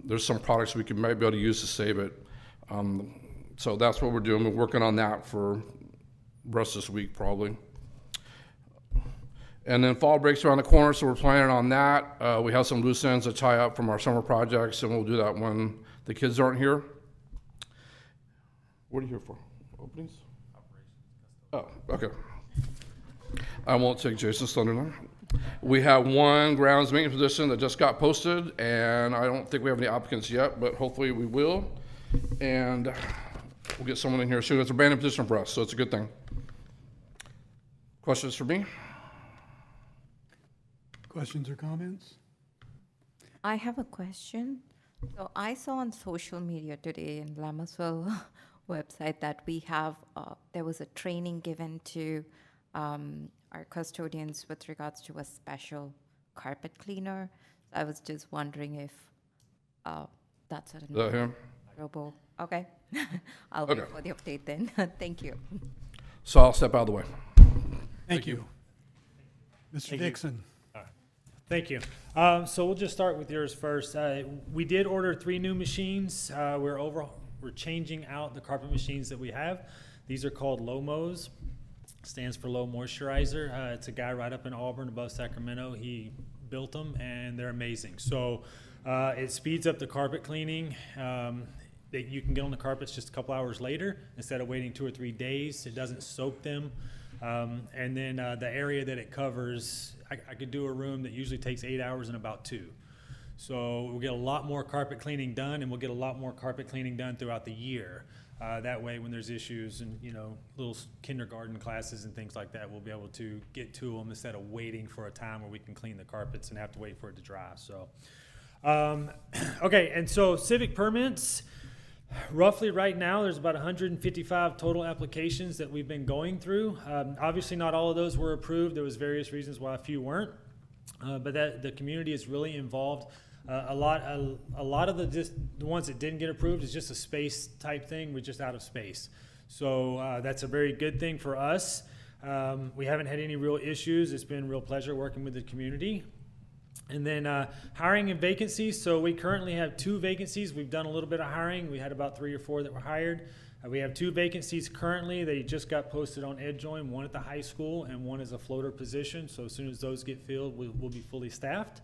There's some products we might be able to use to save it. So that's what we're doing. We're working on that for the rest of this week probably. And then fall breaks around the corner, so we're planning on that. We have some loose ends to tie up from our summer projects, and we'll do that when the kids aren't here. What are you here for? Openings? Oh, okay. I won't take Jason's thunder now. We have one grounds maintenance position that just got posted, and I don't think we have any applicants yet, but hopefully we will. And we'll get someone in here soon. It's a brand new position for us, so it's a good thing. Questions for me? Questions or comments? I have a question. So I saw on social media today in Lammersville website that we have, there was a training given to our custodians with regards to a special carpet cleaner. So I was just wondering if that's Is that him? robo. Okay. I'll Okay. wait for the update then. Thank you. So I'll step out of the way. Thank you. Mr. Dixon. Thank you. So we'll just start with yours first. We did order 3 new machines. We're changing out the carpet machines that we have. These are called LOMOs. Stands for low moisturizer. It's a guy right up in Auburn above Sacramento. He built them and they're amazing. So it speeds up the carpet cleaning. That you can get on the carpets just a couple hours later instead of waiting 2 or 3 days. It doesn't soak them. And then the area that it covers, I could do a room that usually takes 8 hours in about 2. So we'll get a lot more carpet cleaning done, and we'll get a lot more carpet cleaning done throughout the year. That way, when there's issues and, little kindergarten classes and things like that, we'll be able to get to them instead of waiting for a time where we can clean the carpets and have to wait for it to dry. So, okay, and so civic permits. Roughly right now, there's about 155 total applications that we've been going through. Obviously, not all of those were approved. There was various reasons why a few weren't, but the community is really involved. A lot of the ones that didn't get approved is just a space type thing. We're just out of space, so that's a very good thing for us. We haven't had any real issues. It's been a real pleasure working with the community. And then hiring and vacancies. So we currently have 2 vacancies. We've done a little bit of hiring. We had about 3 or 4 that were hired. We have 2 vacancies currently. They just got posted on EdJoin, one at the high school and one is a floater position. So as soon as those get filled, we'll be fully staffed.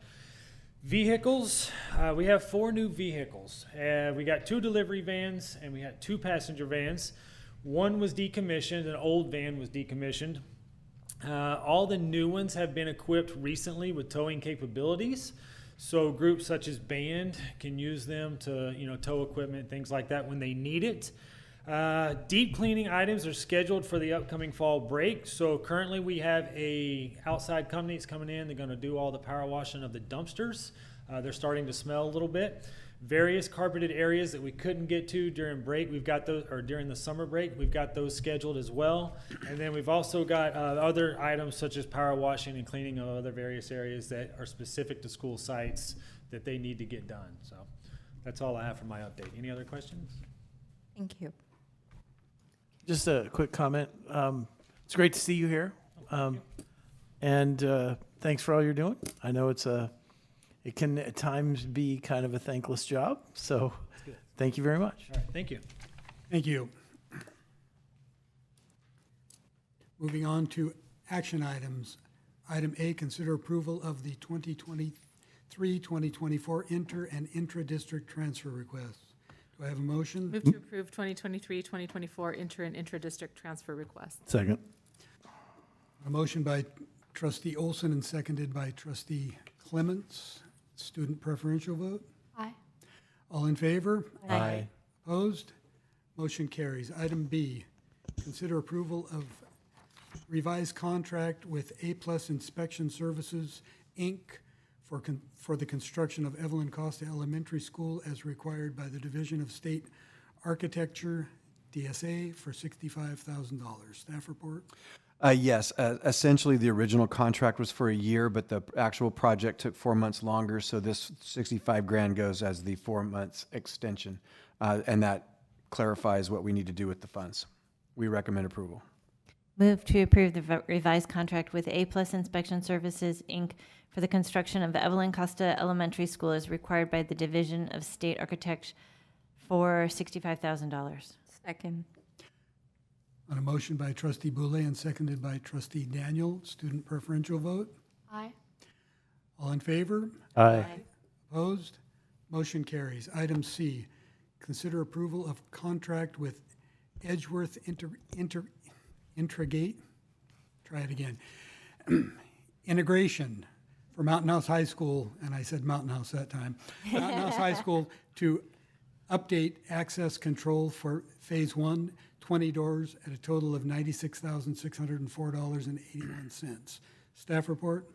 Vehicles, we have 4 new vehicles. We got 2 delivery vans and we had 2 passenger vans. One was decommissioned, an old van was decommissioned. All the new ones have been equipped recently with towing capabilities. So groups such as band can use them to, tow equipment, things like that when they need it. Deep cleaning items are scheduled for the upcoming fall break. So currently we have a outside company that's coming in. They're going to do all the power washing of the dumpsters. They're starting to smell a little bit. Various carpeted areas that we couldn't get to during break, we've got those, or during the summer break, we've got those scheduled as well. And then we've also got other items such as power washing and cleaning of other various areas that are specific to school sites that they need to get done. So that's all I have for my update. Any other questions? Thank you. Just a quick comment. It's great to see you here. And thanks for all you're doing. I know it can at times be kind of a thankless job. So thank you very much. All right, thank you. Thank you. Moving on to action items. Item A, consider approval of the 2023-2024 inter and intra-district transfer requests. Do I have a motion? Move to approve 2023-2024 inter and intra-district transfer requests. Second. A motion by trustee Olson and seconded by trustee Clements. Student preferential vote. Aye. All in favor? Aye. Opposed? Motion carries. Item B, consider approval of revised contract with A-Plus Inspection Services, Inc. for the construction of Evelyn Costa Elementary School as required by the Division of State Architecture, DSA, for $65,000. Staff report. Yes, essentially the original contract was for a year, but the actual project took 4 months longer. So this 65 grand goes as the 4 months extension. And that clarifies what we need to do with the funds. We recommend approval. Move to approve the revised contract with A-Plus Inspection Services, Inc. for the construction of Evelyn Costa Elementary School as required by the Division of State Architect for $65,000. Second. On a motion by trustee Boulay and seconded by trustee Daniel, student preferential vote. Aye. All in favor? Aye. Opposed? Motion carries. Item C, consider approval of contract with Edgeworth Intragate. Try it again. Integration for Mountain House High School, and I said Mountain House that time, Mountain House High School to update access control for Phase 1, 20 doors at a total of $96,604.81. Staff report?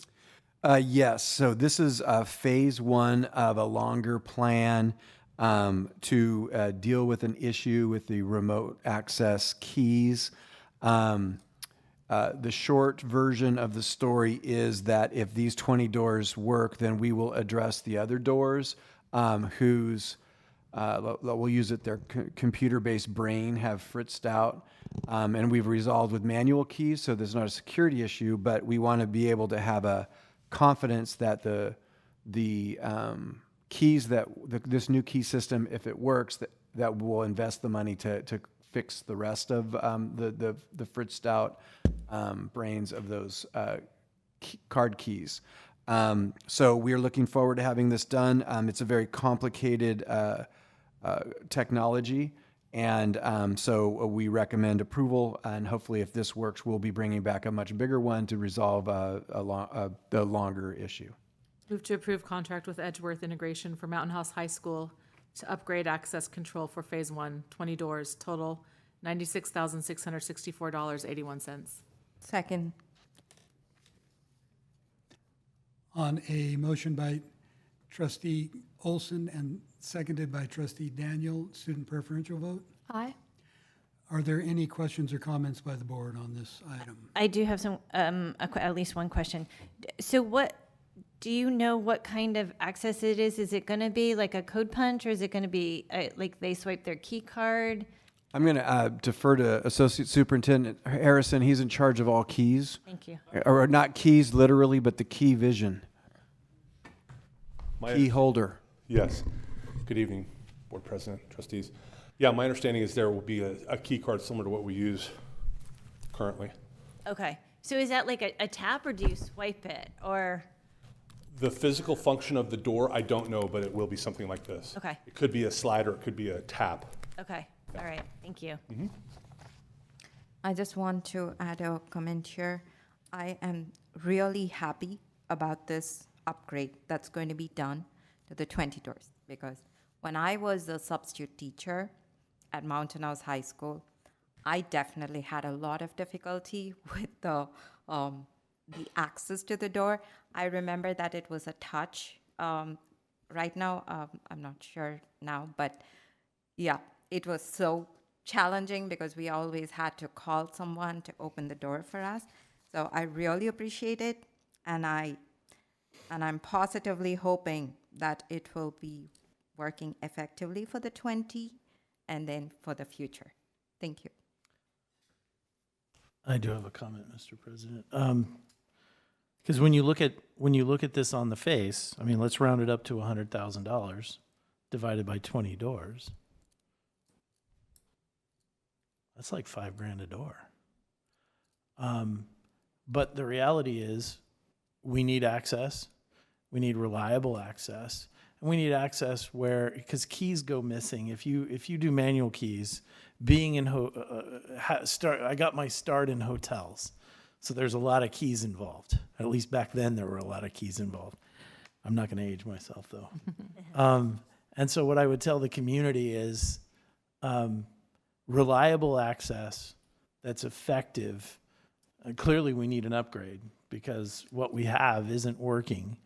Yes, so this is phase one of a longer plan to deal with an issue with the remote access keys. The short version of the story is that if these 20 doors work, then we will address the other doors whose, we'll use it, their computer-based brain have fritzed out. And we've resolved with manual keys, so there's not a security issue, but we want to be able to have a confidence that the keys that this new key system, if it works, that we'll invest the money to fix the rest of the fritzed out brains of those card keys. So we're looking forward to having this done. It's a very complicated technology, and so we recommend approval, and hopefully if this works, we'll be bringing back a much bigger one to resolve the longer issue. Move to approve contract with Edgeworth Integration for Mountain House High School to upgrade access control for Phase 1, 20 doors, total $96,664.81. Second. On a motion by trustee Olson and seconded by trustee Daniel, student preferential vote. Aye. Are there any questions or comments by the board on this item? I do have some, at least one question. So do you know what kind of access it is? Is it going to be like a code punch, or is it going to be like they swipe their key card? I'm going to defer to Associate Superintendent Harrison. He's in charge of all keys. Thank you. Or not keys literally, but the key vision. Key holder. Yes. Good evening, Board President, trustees. Yeah, my understanding is there will be a key card similar to what we use currently. Okay. So is that like a tap, or do you swipe it, or? The physical function of the door, I don't know, but it will be something like this. Okay. It could be a slide or it could be a tap. Okay. All right. Thank you. Mm-hmm. I just want to add a comment here. I am really happy about this upgrade that's going to be done to the 20 doors, because when I was a substitute teacher at Mountain House High School, I definitely had a lot of difficulty with the access to the door. I remember that it was a touch. Right now, I'm not sure now, but yeah, it was so challenging because we always had to call someone to open the door for us. So I really appreciate it, and I'm positively hoping that it will be working effectively for the 20 and then for the future. Thank you. I do have a comment, Mr. President. Because when you look at this on the face, I mean, let's round it up to $100,000 divided by 20 doors. That's like $5,000 a door. But the reality is, we need access, we need reliable access, and we need access because keys go missing. If you do manual keys, being in I got my start in hotels, so there's a lot of keys involved. At least back then, there were a lot of keys involved. I'm not going to age myself though. And so what I would tell the community is reliable access that's effective. Clearly, we need an upgrade because what we have isn't working,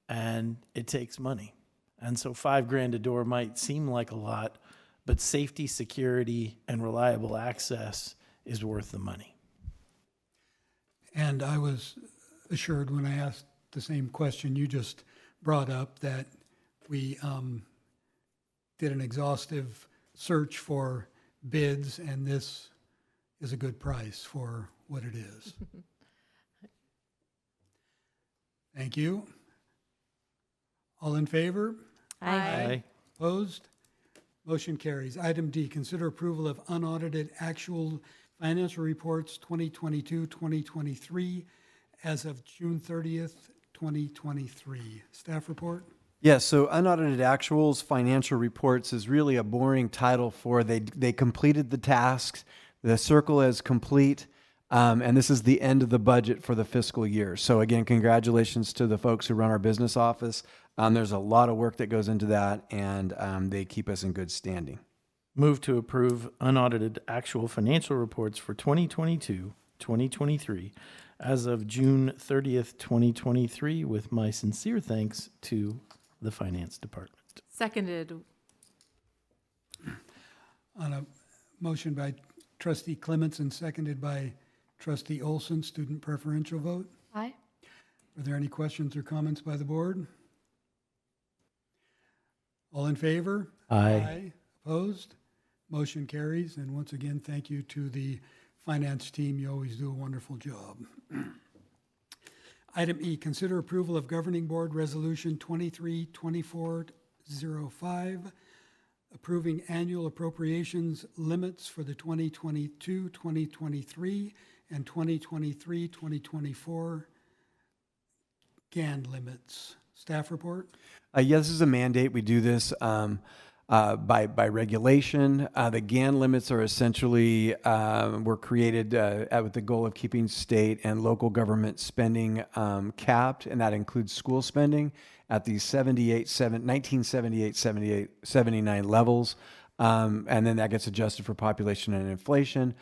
and it takes money. And so $5,000 a door might seem like a lot, but safety, security, and reliable access is worth the money. And I was assured when I asked the same question you just brought up that we did an exhaustive search for bids, and this is a good price for what it is. Thank you. All in favor? Aye. Opposed? Motion carries. Item D, consider approval of unaudited actual financial reports 2022-2023 as of June 30th, 2023. Staff report? Yes, so unaudited actuals, financial reports is really a boring title for they completed the tasks, the circle is complete, and this is the end of the budget for the fiscal year. So again, congratulations to the folks who run our business office. There's a lot of work that goes into that, and they keep us in good standing. Move to approve unaudited actual financial reports for 2022, 2023 as of June 30th, 2023, with my sincere thanks to the Finance Department. Seconded. On a motion by Trustee Clements and seconded by Trustee Olson, student preferential vote. Aye. Are there any questions or comments by the board? All in favor? Aye. Opposed? Motion carries. And once again, thank you to the finance team. You always do a wonderful job. Item E, consider approval of Governing Board Resolution 232405, approving annual appropriations limits for the 2022-2023 and 2023-2024 GAN limits. Staff report? Yeah, this is a mandate. We do this by regulation. The GAN limits are essentially were created with the goal of keeping state and local government spending capped, and that includes school spending at the 1978-79 levels, and then that gets adjusted for population and inflation.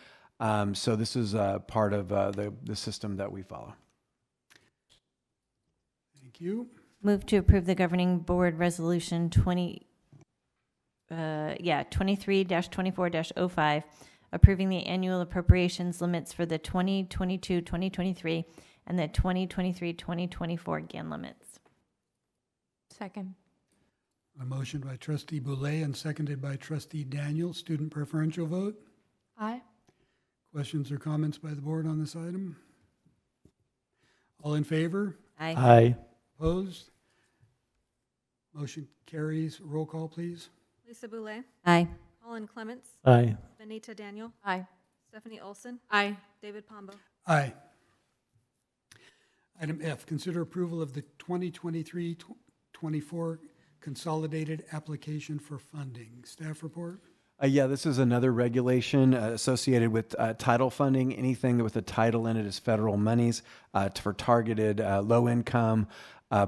So this is part of the system that we follow. Thank you. Move to approve the Governing Board Resolution 23-24-05, approving the annual appropriations limits for the 2022-2023 and the 2023-2024 GAN limits. Second. A motion by Trustee Boulay and seconded by Trustee Daniel. Student preferential vote. Aye. Questions or comments by the board on this item? All in favor? Aye. Aye. Opposed? Motion carries. Roll call, please. Lisa Boulay, Aye. Colin Clements, Aye. Benita Daniel, Aye. Stephanie Olson, Aye. David Pombo. Aye. Item F, consider approval of the 2023-24 consolidated application for funding. Staff report? Yeah, this is another regulation associated with title funding. Anything with a title in it is federal monies for targeted low-income,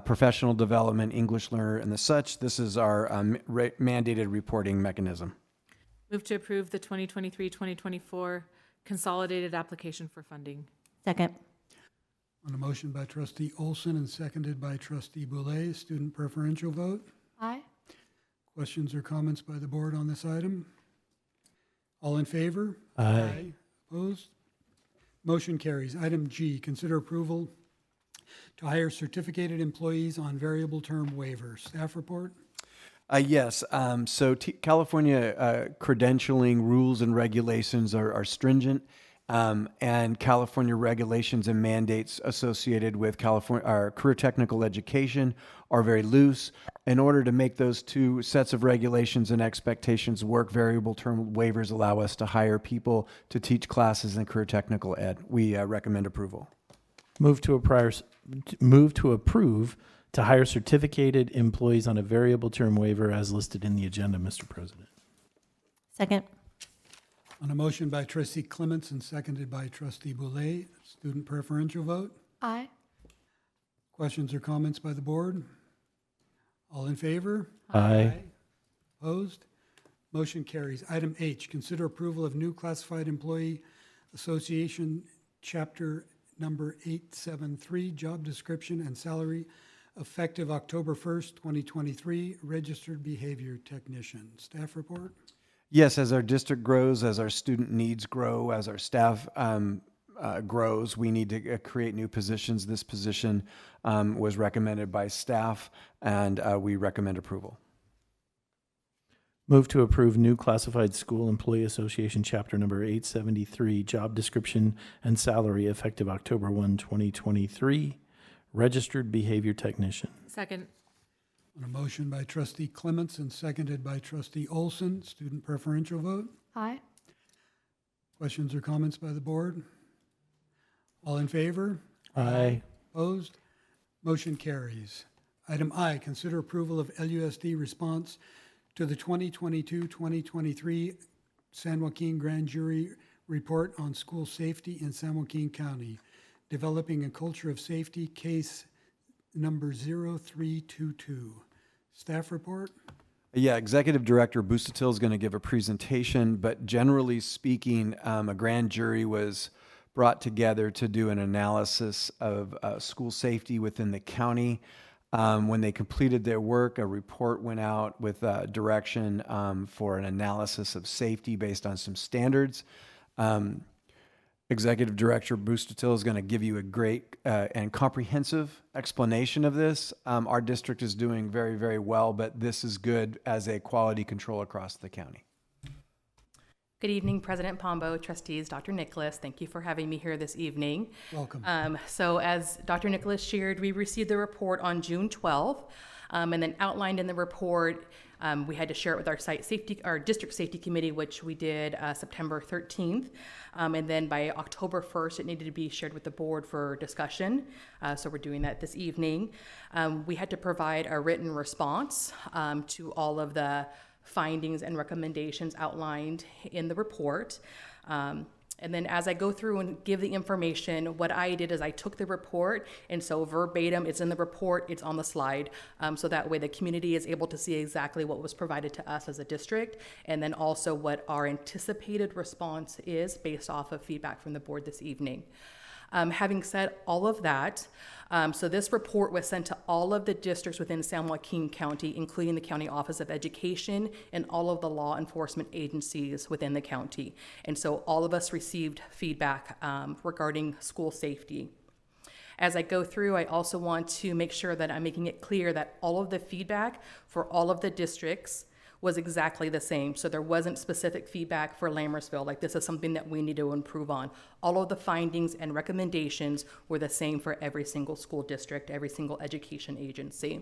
professional development, English learner, and the such. This is our mandated reporting mechanism. Move to approve the 2023-2024 consolidated application for funding. Second. On a motion by Trustee Olson and seconded by Trustee Boulay, student preferential vote. Aye. Questions or comments by the board on this item? All in favor? Aye. Opposed? Motion carries. Item G, consider approval to hire certificated employees on variable term waiver. Staff report? Yes. So California credentialing rules and regulations are stringent, and California regulations and mandates associated with California career technical education are very loose. In order to make those two sets of regulations and expectations work, variable term waivers allow us to hire people to teach classes in career technical ed. We recommend approval. Move to approve to hire certificated employees on a variable term waiver as listed in the agenda, Mr. President. Second. On a motion by Trustee Clements and seconded by Trustee Boulay, student preferential vote. Aye. Questions or comments by the board? All in favor? Aye. Opposed? Motion carries. Item H, consider approval of new classified employee association chapter number 873, job description and salary, effective October 1st, 2023, registered behavior technician. Staff report? Yes, as our district grows, as our student needs grow, as our staff grows, we need to create new positions. This position was recommended by staff, and we recommend approval. Move to approve new classified school employee association chapter number 873, job description and salary, effective October 1, 2023, registered behavior technician. Second. On a motion by trustee Clements and seconded by trustee Olson, student preferential vote. Aye. Questions or comments by the board? All in favor? Aye. Opposed? Motion carries. Item I, consider approval of LUSD response to the 2022-2023 San Joaquin Grand Jury Report on School Safety in San Joaquin County, developing a culture of safety, case number 0322. Staff report? Yeah, Executive Director Bustatil is going to give a presentation, but generally speaking, a grand jury was brought together to do an analysis of school safety within the county. When they completed their work, a report went out with direction for an analysis of safety based on some standards. Executive Director Bustatil is going to give you a great and comprehensive explanation of this. Our district is doing very, very well, but this is good as a quality control across the county. Good evening, President Pombo, trustees, Dr. Nicholas. Thank you for having me here this evening. Welcome. So as Dr. Nicholas shared, we received the report on June 12th, and then outlined in the report, we had to share it with our district safety committee, which we did September 13th. And then by October 1st, it needed to be shared with the board for discussion. So we're doing that this evening. We had to provide a written response to all of the findings and recommendations outlined in the report. And then as I go through and give the information, what I did is I took the report, and so verbatim, it's in the report, it's on the slide, so that way the community is able to see exactly what was provided to us as a district, and then also what our anticipated response is based off of feedback from the board this evening. Having said all of that, so this report was sent to all of the districts within San Joaquin County, including the County Office of Education and all of the law enforcement agencies within the county. And so all of us received feedback regarding school safety. As I go through, I also want to make sure that I'm making it clear that all of the feedback for all of the districts was exactly the same. So there wasn't specific feedback for Lammersville, like this is something that we need to improve on. All of the findings and recommendations were the same for every single school district, every single education agency.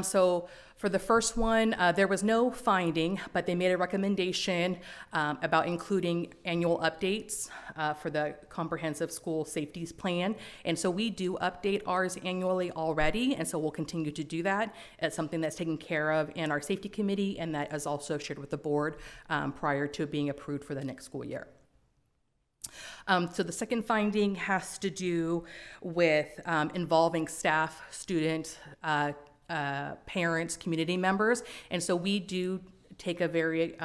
So for the first one, there was no finding, but they made a recommendation about including annual updates for the comprehensive school safety plan. And so we do update ours annually already, and so we'll continue to do that. It's something that's taken care of in our safety committee, and that is also shared with the board prior to being approved for the next school year. So the second finding has to do with involving staff, students, parents, community members, and so we do take a very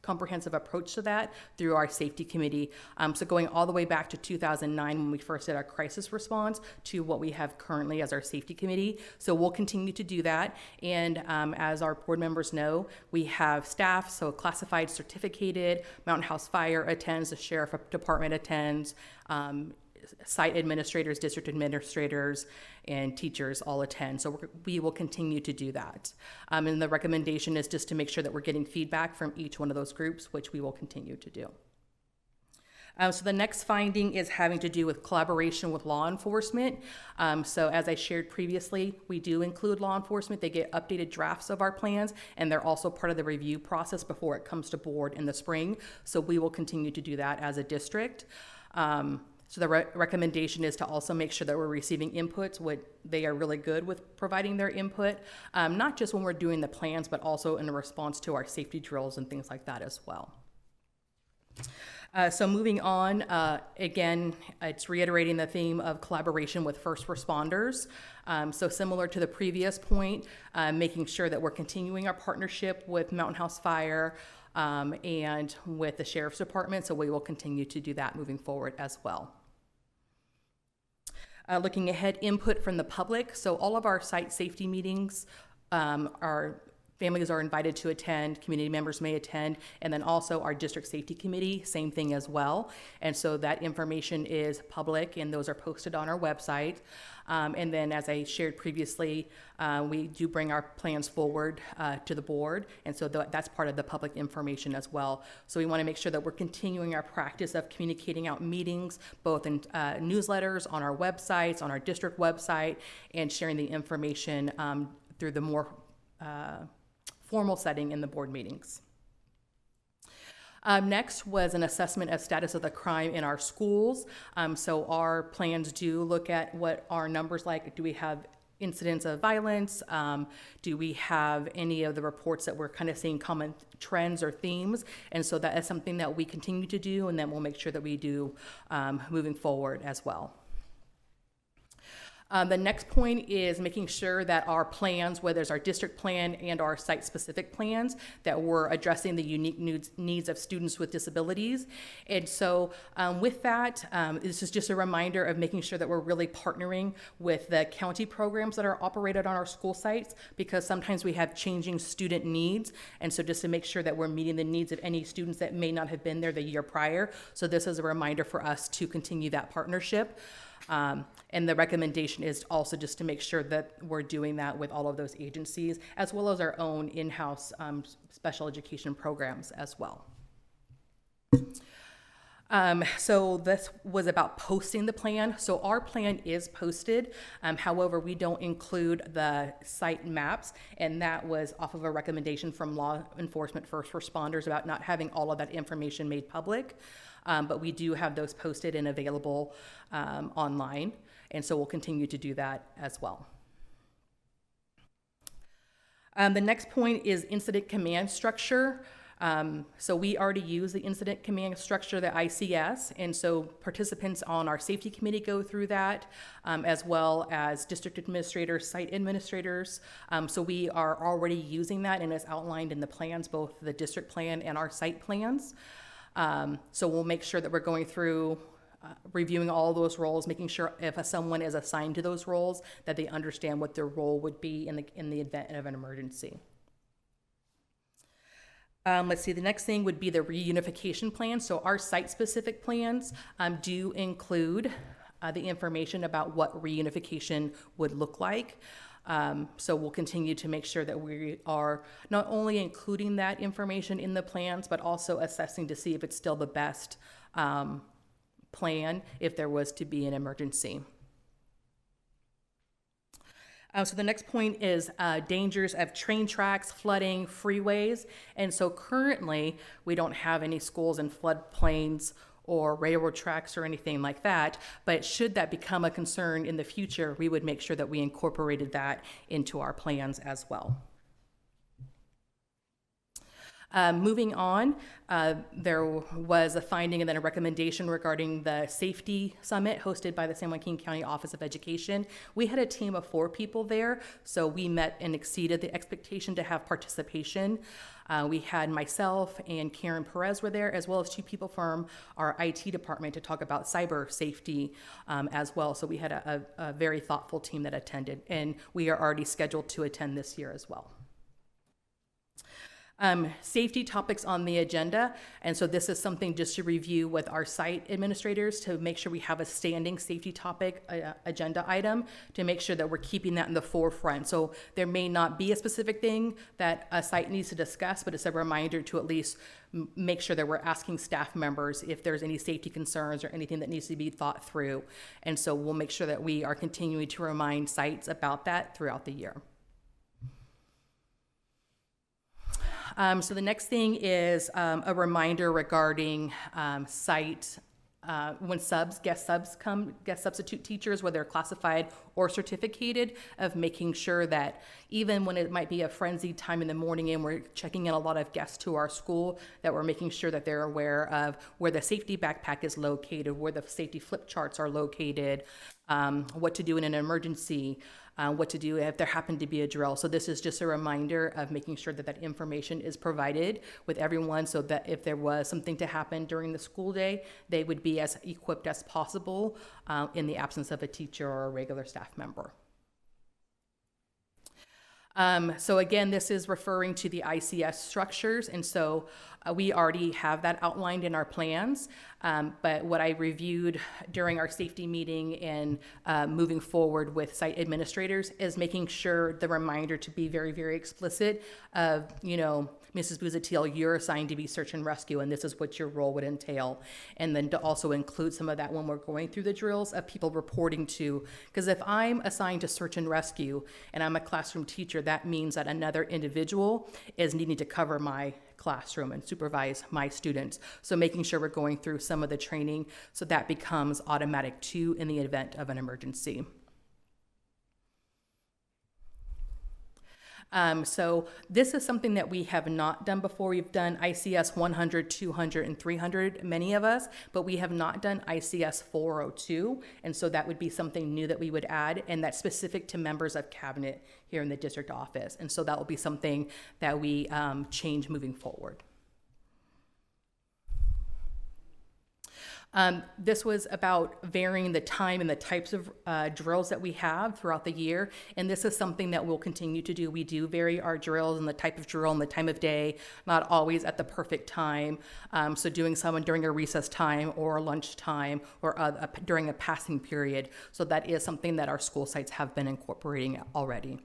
comprehensive approach to that through our safety committee. So going all the way back to 2009 when we first did our crisis response to what we have currently as our safety committee. So we'll continue to do that. And as our board members know, we have staff, so classified, certificated, Mountain House Fire attends, the Sheriff Department attends, site administrators, district administrators, and teachers all attend. So we will continue to do that. And the recommendation is just to make sure that we're getting feedback from each one of those groups, which we will continue to do. So the next finding is having to do with collaboration with law enforcement. So as I shared previously, we do include law enforcement. They get updated drafts of our plans, and they're also part of the review process before it comes to board in the spring. So we will continue to do that as a district. So the recommendation is to also make sure that we're receiving inputs. They are really good with providing their input, not just when we're doing the plans, but also in response to our safety drills and things like that as well. So moving on, again, it's reiterating the theme of collaboration with first responders. So similar to the previous point, making sure that we're continuing our partnership with Mountain House Fire, and with the Sheriff's Department, so we will continue to do that moving forward as well. Looking ahead, input from the public. So all of our site safety meetings are families are invited to attend, community members may attend, and then also our district safety committee, same thing as well. And so that information is public and those are posted on our website. And then as I shared previously, we do bring our plans forward to the board. And so that's part of the public information as well. So we want to make sure that we're continuing our practice of communicating out meetings, both in newsletters, on our websites, on our district website, and sharing the information through the more formal setting in the board meetings. Next was an assessment of status of the crime in our schools. So our plans do look at what our numbers like. Do we have incidents of violence? Do we have any of the reports that we're kind of seeing common trends or themes? And so that is something that we continue to do, and then we'll make sure that we do moving forward as well. The next point is making sure that our plans, whether it's our district plan and our site-specific plans, that we're addressing the unique needs of students with disabilities. And so with that, this is just a reminder of making sure that we're really partnering with the county programs that are operated on our school sites, because sometimes we have changing student needs. And so just to make sure that we're meeting the needs of any students that may not have been there the year prior. So this is a reminder for us to continue that partnership. And the recommendation is also just to make sure that we're doing that with all of those agencies, as well as our own in-house special education programs as well. So this was about posting the plan. So our plan is posted. However, we don't include the site maps, and that was off of a recommendation from law enforcement first responders about not having all of that information made public. But we do have those posted and available online, and so we'll continue to do that as well. The next point is incident command structure. So we already use the incident command structure, the ICS, and so participants on our safety committee go through that, as well as district administrators, site administrators. So we are already using that, and it's outlined in the plans, both the district plan and our site plans. So we'll make sure that we're going through reviewing all those roles, making sure if someone is assigned to those roles, that they understand what their role would be in the event of an emergency. Let's see, the next thing would be the reunification plan. So our site-specific plans do include the information about what reunification would look like. So we'll continue to make sure that we are not only including that information in the plans, but also assessing to see if it's still the best plan if there was to be an emergency. So the next point is dangers of train tracks, flooding, freeways. And so currently we don't have any schools in floodplains or railroad tracks or anything like that, but should that become a concern in the future, we would make sure that we incorporated that into our plans as well. Moving on, there was a finding and then a recommendation regarding the safety summit hosted by the San Joaquin County Office of Education. We had a team of 4 people there, so we met and exceeded the expectation to have participation. We had myself and Karen Perez were there, as well as 2 people from our IT department to talk about cyber safety as well. So we had a very thoughtful team that attended, and we are already scheduled to attend this year as well. Safety topics on the agenda, and so this is something just to review with our site administrators to make sure we have a standing safety topic agenda item to make sure that we're keeping that in the forefront. So there may not be a specific thing that a site needs to discuss, but it's a reminder to at least make sure that we're asking staff members if there's any safety concerns or anything that needs to be thought through. And so we'll make sure that we are continuing to remind sites about that throughout the year. So the next thing is a reminder regarding site when guest substitute teachers, whether they're classified or certificated, of making sure that even when it might be a frenzied time in the morning and we're checking in a lot of guests to our school, that we're making sure that they're aware of where the safety backpack is located, where the safety flip charts are located, what to do in an emergency, what to do if there happened to be a drill. So this is just a reminder of making sure that that information is provided with everyone, so that if there was something to happen during the school day, they would be as equipped as possible in the absence of a teacher or a regular staff member. So again, this is referring to the ICS structures, and so we already have that outlined in our plans. But what I reviewed during our safety meeting and moving forward with site administrators is making sure the reminder to be very, very explicit of, you know, Mrs. Buzatil, you're assigned to be search and rescue, and this is what your role would entail. And then to also include some of that when we're going through the drills of people reporting to, because if I'm assigned to search and rescue and I'm a classroom teacher, that means that another individual is needing to cover my classroom and supervise my students. So making sure we're going through some of the training so that becomes automatic too in the event of an emergency. So this is something that we have not done before. We've done ICS 100, 200, and 300, many of us, but we have not done ICS 402. And so that would be something new that we would add, and that's specific to members of cabinet here in the district office. And so that will be something that we change moving forward. This was about varying the time and the types of drills that we have throughout the year, and this is something that we'll continue to do. We do vary our drills and the type of drill and the time of day, not always at the perfect time. So doing someone during a recess time or lunch time or during a passing period. So that is something that our school sites have been incorporating already.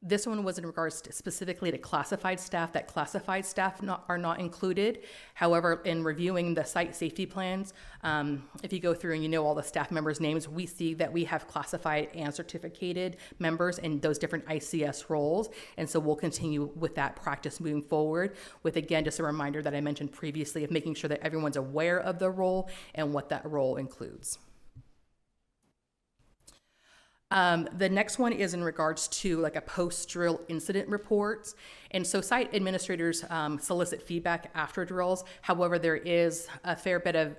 This one was in regards to specifically to classified staff, that classified staff are not included. However, in reviewing the site safety plans, if you go through and you know all the staff members' names, we see that we have classified and certificated members in those different ICS roles. And so we'll continue with that practice moving forward with, again, just a reminder that I mentioned previously of making sure that everyone's aware of the role and what that role includes. The next one is in regards to like a post-drill incident reports. And so site administrators solicit feedback after drills. However, there is a fair bit of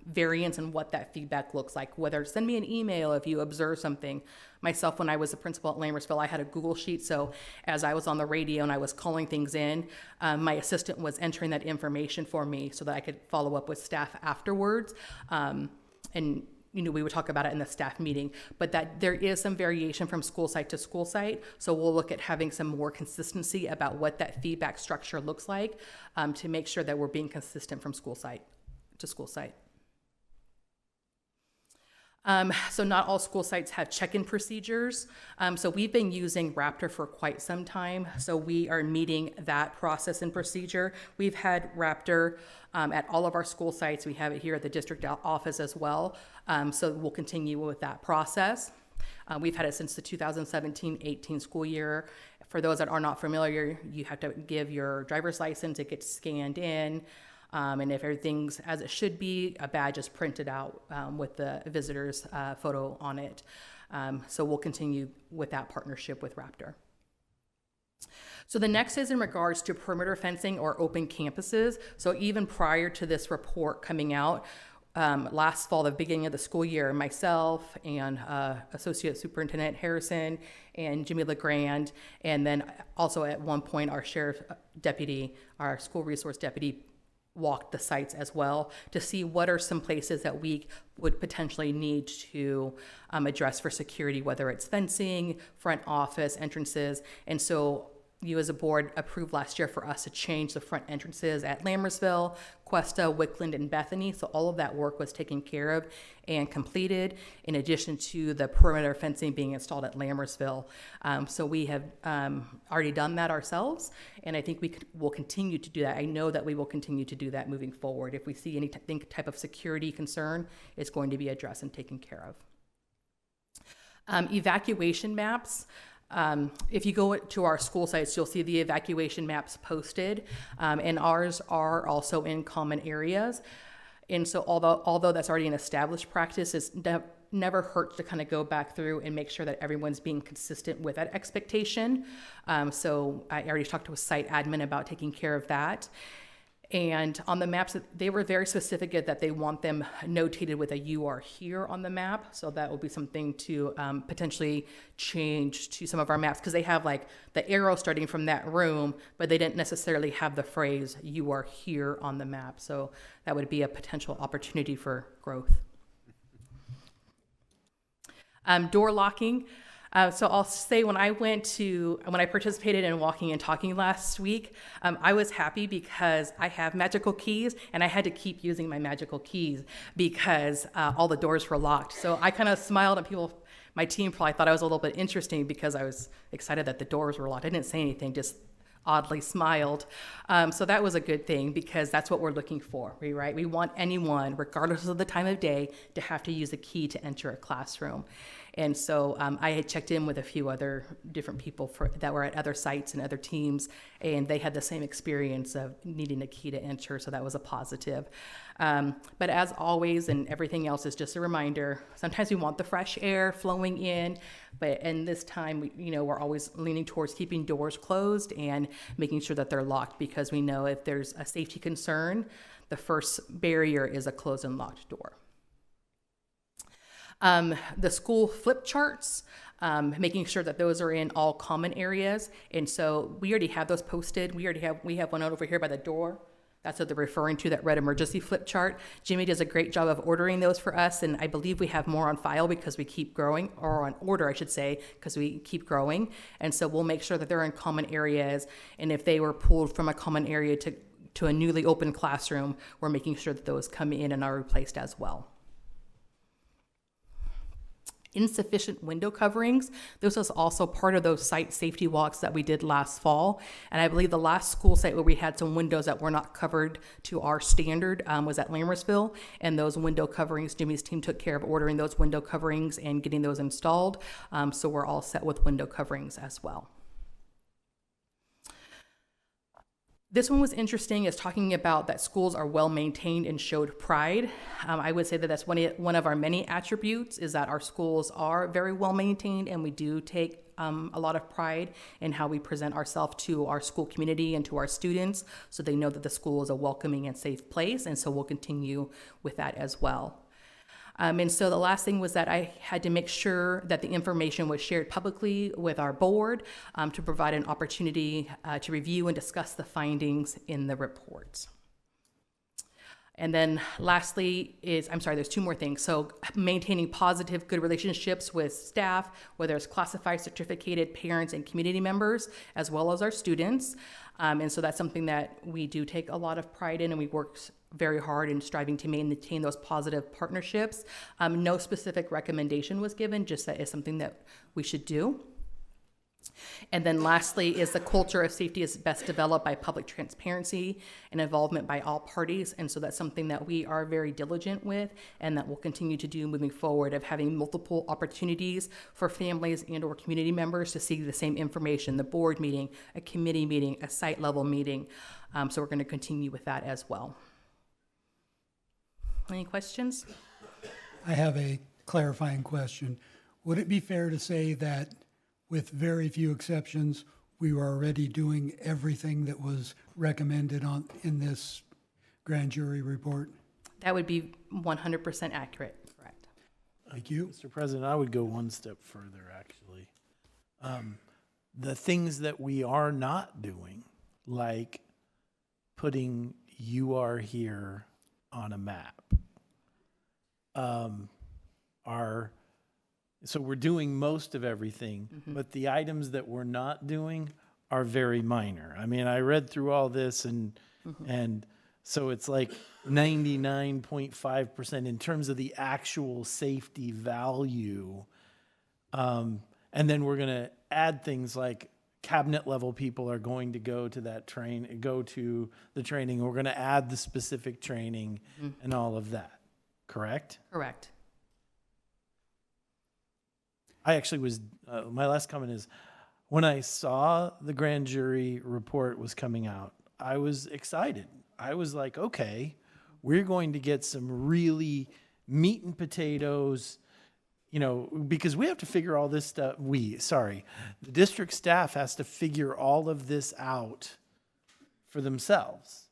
variance in what that feedback looks like, whether send me an email if you observe something. Myself, when I was a principal at Lammersville, I had a Google Sheet. So as I was on the radio and I was calling things in, my assistant was entering that information for me so that I could follow up with staff afterwards. And you know, we would talk about it in the staff meeting, but that there is some variation from school site to school site. So we'll look at having some more consistency about what that feedback structure looks like to make sure that we're being consistent from school site to school site. So not all school sites have check-in procedures. So we've been using Raptor for quite some time. So we are meeting that process and procedure. We've had Raptor at all of our school sites. We have it here at the district office as well. So we'll continue with that process. We've had it since the 2017-18 school year. For those that are not familiar, you have to give your driver's license. It gets scanned in. And if everything's as it should be, a badge is printed out with the visitor's photo on it. So we'll continue with that partnership with Raptor. So the next is in regards to perimeter fencing or open campuses. So even prior to this report coming out, last fall, the beginning of the school year, myself and Associate Superintendent Harrison and Jimmy LeGrand, and then also at one point our sheriff deputy, our school resource deputy, walked the sites as well to see what are some places that we would potentially need to address for security, whether it's fencing, front office, entrances. And so you as a board approved last year for us to change the front entrances at Lammersville, Cuesta, Wickland, and Bethany. So all of that work was taken care of and completed, in addition to the perimeter fencing being installed at Lammersville. So we have already done that ourselves, and I think we'll continue to do that. I know that we will continue to do that moving forward. If we see any type of security concern, it's going to be addressed and taken care of. Evacuation maps. If you go to our school sites, you'll see the evacuation maps posted, and ours are also in common areas. And so although that's already an established practice, it's never hurts to kind of go back through and make sure that everyone's being consistent with that expectation. So I already talked to a site admin about taking care of that. And on the maps, they were very specific that they want them notated with a "you are here" on the map. So that will be something to potentially change to some of our maps, because they have like the arrow starting from that room, but they didn't necessarily have the phrase "you are here" on the map. So that would be a potential opportunity for growth. Door locking. So I'll say when I participated in walking and talking last week, I was happy because I have magical keys and I had to keep using my magical keys because all the doors were locked. So I kind of smiled and my team probably thought I was a little bit interesting because I was excited that the doors were locked. I didn't say anything, just oddly smiled. So that was a good thing because that's what we're looking for, right? We want anyone, regardless of the time of day, to have to use a key to enter a classroom. And so I had checked in with a few other different people that were at other sites and other teams, and they had the same experience of needing a key to enter, so that was a positive. But as always, and everything else is just a reminder, sometimes we want the fresh air flowing in, and this time, we're always leaning towards keeping doors closed and making sure that they're locked, because we know if there's a safety concern, the first barrier is a closed and locked door. The school flip charts, making sure that those are in all common areas. And so we already have those posted. We have one out over here by the door. That's what they're referring to, that red emergency flip chart. Jimmy does a great job of ordering those for us, and I believe we have more on file because we keep growing, or on order, I should say, because we keep growing. And so we'll make sure that they're in common areas, and if they were pulled from a common area to a newly opened classroom, we're making sure that those come in and are replaced as well. Insufficient window coverings. This was also part of those site safety walks that we did last fall. And I believe the last school site where we had some windows that were not covered to our standard was at Lammersville. And those window coverings, Jimmy's team took care of ordering those window coverings and getting those installed. So we're all set with window coverings as well. This one was interesting, is talking about that schools are well maintained and showed pride. I would say that that's one of our many attributes, is that our schools are very well maintained, and we do take a lot of pride in how we present ourselves to our school community and to our students, so they know that the school is a welcoming and safe place, and so we'll continue with that as well. And so the last thing was that I had to make sure that the information was shared publicly with our board to provide an opportunity to review and discuss the findings in the reports. And then lastly there's two more things. So maintaining positive, good relationships with staff, whether it's classified, certificated parents and community members, as well as our students. And so that's something that we do take a lot of pride in, and we work very hard in striving to maintain those positive partnerships. No specific recommendation was given, just that it's something that we should do. And then lastly is the culture of safety is best developed by public transparency and involvement by all parties. And so that's something that we are very diligent with, and that we'll continue to do moving forward, of having multiple opportunities for families and or community members to see the same information, the board meeting, a committee meeting, a site level meeting. So we're going to continue with that as well. Any questions? I have a clarifying question. Would it be fair to say that, with very few exceptions, we were already doing everything that was recommended in this grand jury report? That would be 100% accurate, correct. Thank you. Mr. President, I would go one step further, actually. The things that we are not doing, like putting "you are here" on a map, so we're doing most of everything, but the items that we're not doing are very minor. I mean, I read through all this, and so it's like 99.5% in terms of the actual safety value. And then we're going to add things like cabinet level people are going to go to the training. We're going to add the specific training and all of that. Correct? Correct. I actually was, my last comment is, when I saw the grand jury report was coming out, I was excited. I was like, okay, we're going to get some really meat and potatoes, because we have to figure all this stuff. The district staff has to figure all of this out for themselves.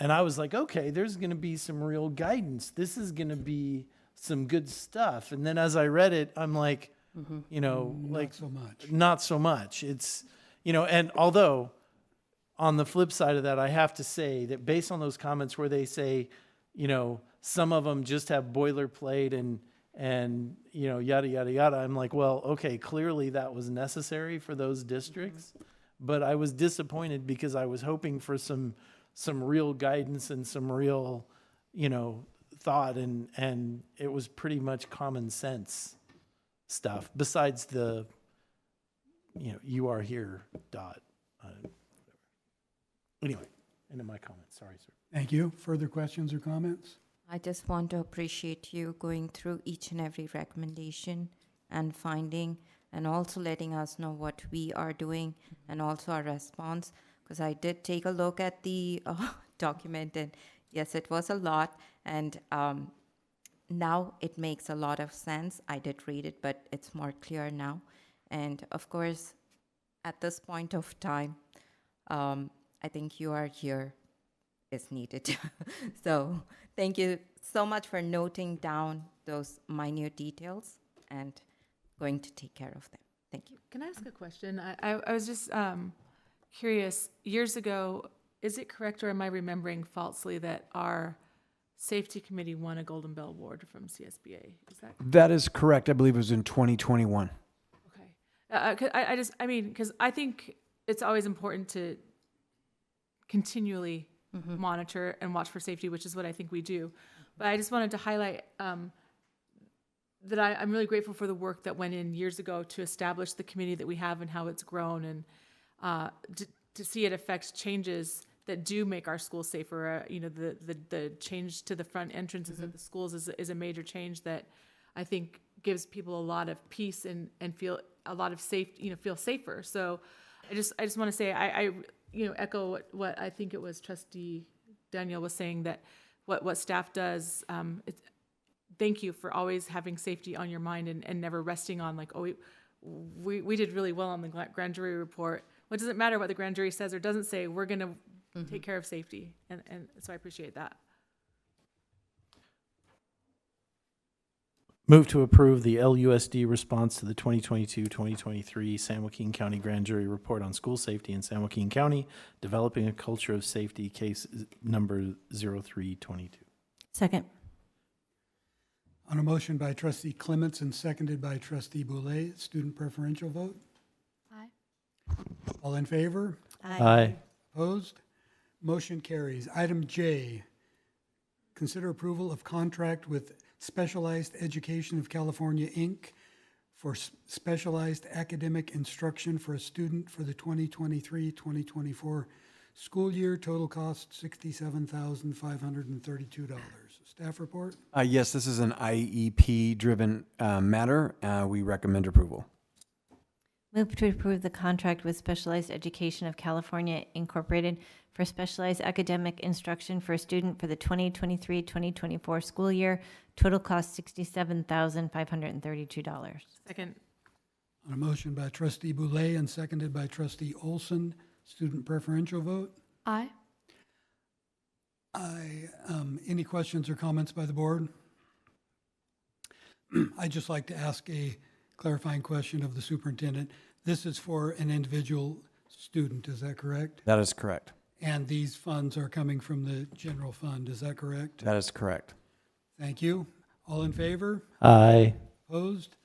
And I was like, okay, there's going to be some real guidance. This is going to be some good stuff. And then as I read it, I'm like, not so much. It's, and although on the flip side of that, I have to say that based on those comments where they say, some of them just have boilerplate and, you know, yada, yada, yada. I'm like, well, okay, clearly that was necessary for those districts. But I was disappointed because I was hoping for some real guidance and some real, you know, thought, and it was pretty much common sense stuff besides the, you know, you are here dot. Anyway, end of my comments. Sorry, sir. Thank you. Further questions or comments? I just want to appreciate you going through each and every recommendation and finding, and also letting us know what we are doing and also our response. Because I did take a look at the document, and yes, it was a lot. And now it makes a lot of sense. I did read it, but it's more clear now. And of course, at this point of time, I think you are here is needed. So thank you so much for noting down those minute details and going to take care of them. Thank you. Can I ask a question? I was just curious. Years ago, is it correct, or am I remembering falsely, that our safety committee won a Golden Bell Award from CSBA? Is that That is correct. I believe it was in 2021. okay? Because I think it's always important to continually monitor and watch for safety, which is what I think we do. But I just wanted to highlight that I'm really grateful for the work that went in years ago to establish the committee that we have and how it's grown, and to see it affect changes that do make our schools safer. You know, the change to the front entrances of the schools is a major change that I think gives people a lot of peace and feel a lot of feel safer. So I just want to say I echo what I think it was Trustee Daniel was saying, that what staff does. Thank you for always having safety on your mind and never resting on like, oh, we did really well on the grand jury report. What does it matter what the grand jury says or doesn't say? We're going to take care of safety, and so I appreciate that. Move to approve the LUSD response to the 2022-2023 San Joaquin County Grand Jury Report on School Safety in San Joaquin County, developing a culture of safety, case number 0322. Second. On a motion by Trustee Clements and seconded by Trustee Boulay, student preferential vote? Aye. All in favor? Aye. Opposed? Motion carries. Item J, consider approval of contract with Specialized Education of California, Inc. for specialized academic instruction for a student for the 2023-2024 school year. Total cost $67,532. Staff report? Yes, this is an IEP-driven matter. We recommend approval. Move to approve the contract with Specialized Education of California, Incorporated for specialized academic instruction for a student for the 2023-2024 school year. Total cost $67,532. Second. On a motion by Trustee Boulay and seconded by Trustee Olson, student preferential vote? Aye. Any questions or comments by the board? I'd just like to ask a clarifying question of the superintendent. This is for an individual student, is that correct? That is correct. And these funds are coming from the general fund, is that correct? That is correct. Thank you. All in favor? Aye. Opposed?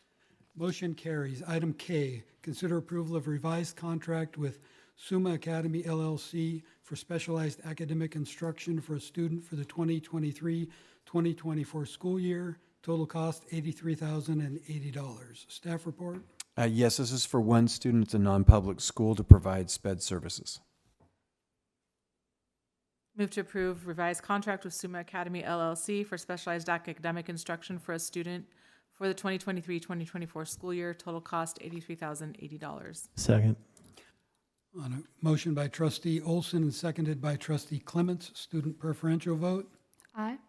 Motion carries. Item K, consider approval of revised contract with Summa Academy LLC for specialized academic instruction for a student for the 2023-2024 school year. Total cost $83,080. Staff report? Yes, this is for one student. It's a non-public school to provide SPED services. Move to approve revised contract with Summa Academy LLC for specialized academic instruction for a student for the 2023-2024 school year. Total cost $83,080. Second. On a motion by Trustee Olson and seconded by Trustee Clements, student preferential vote? Aye.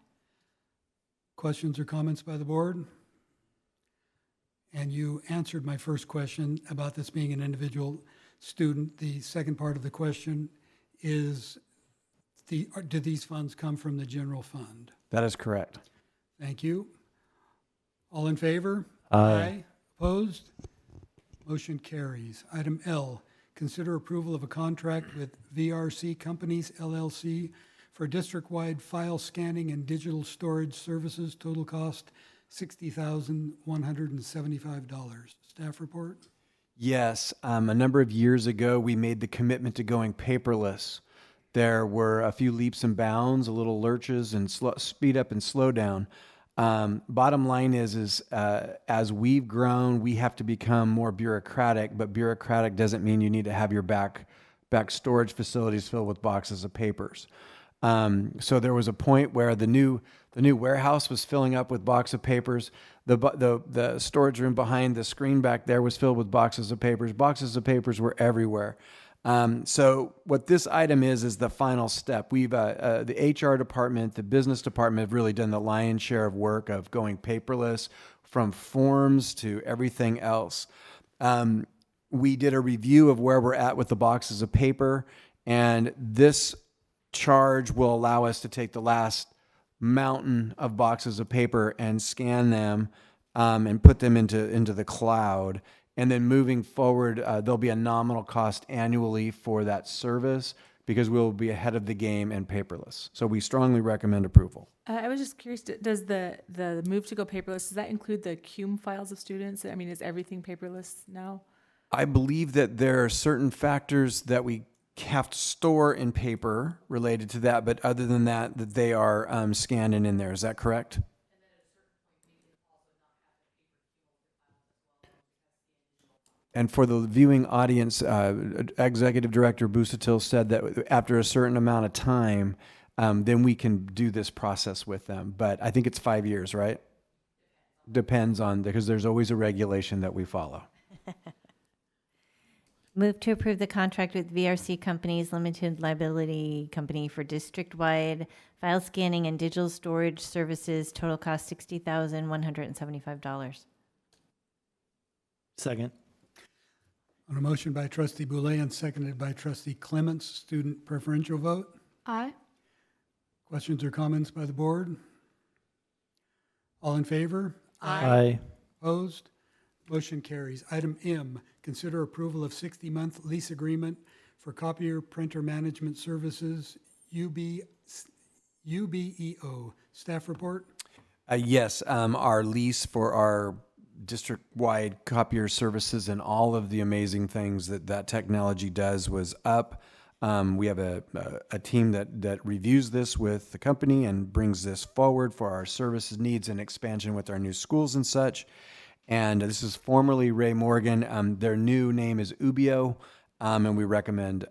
Questions or comments by the board? And you answered my first question about this being an individual student. The second part of the question is, do these funds come from the general fund? That is correct. Thank you. All in favor? Aye. Opposed? Motion carries. Item L, consider approval of a contract with VRC Companies LLC for district-wide file scanning and digital storage services. Total cost $60,175. Staff report? Yes, a number of years ago, we made the commitment to going paperless. There were a few leaps and bounds, a little lurches and speed up and slow down. Bottom line is as we've grown, we have to become more bureaucratic, but bureaucratic doesn't mean you need to have your back storage facilities filled with boxes of papers. So there was a point where the new warehouse was filling up with boxes of papers. The storage room behind the screen back there was filled with boxes of papers. Boxes of papers were everywhere. So what this item is the final step. We've the HR department, the business department have really done the lion's share of work of going paperless, from forms to everything else. We did a review of where we're at with the boxes of paper, and this charge will allow us to take the last mountain of boxes of paper and scan them and put them into the cloud. And then moving forward, there'll be a nominal cost annually for that service because we'll be ahead of the game and paperless. So we strongly recommend approval. I was just curious, does the move to go paperless, does that include the CUME files of students? I mean, is everything paperless now? I believe that there are certain factors that we have to store in paper related to that, but other than that they are scanned and in there. Is that correct? And for the viewing audience, Executive Director Busatil said that after a certain amount of time, then we can do this process with them. But I think it's 5 years, right? Depends on, because there's always a regulation that we follow. Move to approve the contract with VRC Companies Limited Liability Company for district-wide file scanning and digital storage services. Total cost $60,175. Second. On a motion by Trustee Boulay and seconded by Trustee Clements, student preferential vote. Aye. Questions or comments by the board? All in favor? Aye. Opposed? Motion carries. Item M, consider approval of 60-month lease agreement for copier printer management services, UBEO. Staff report? Yes, our lease for our district-wide copier services and all of the amazing things that technology does was up. We have a team that reviews this with the company and brings this forward for our services needs and expansion with our new schools and such. And this is formerly Ray Morgan. Their new name is UBEO, and we recommend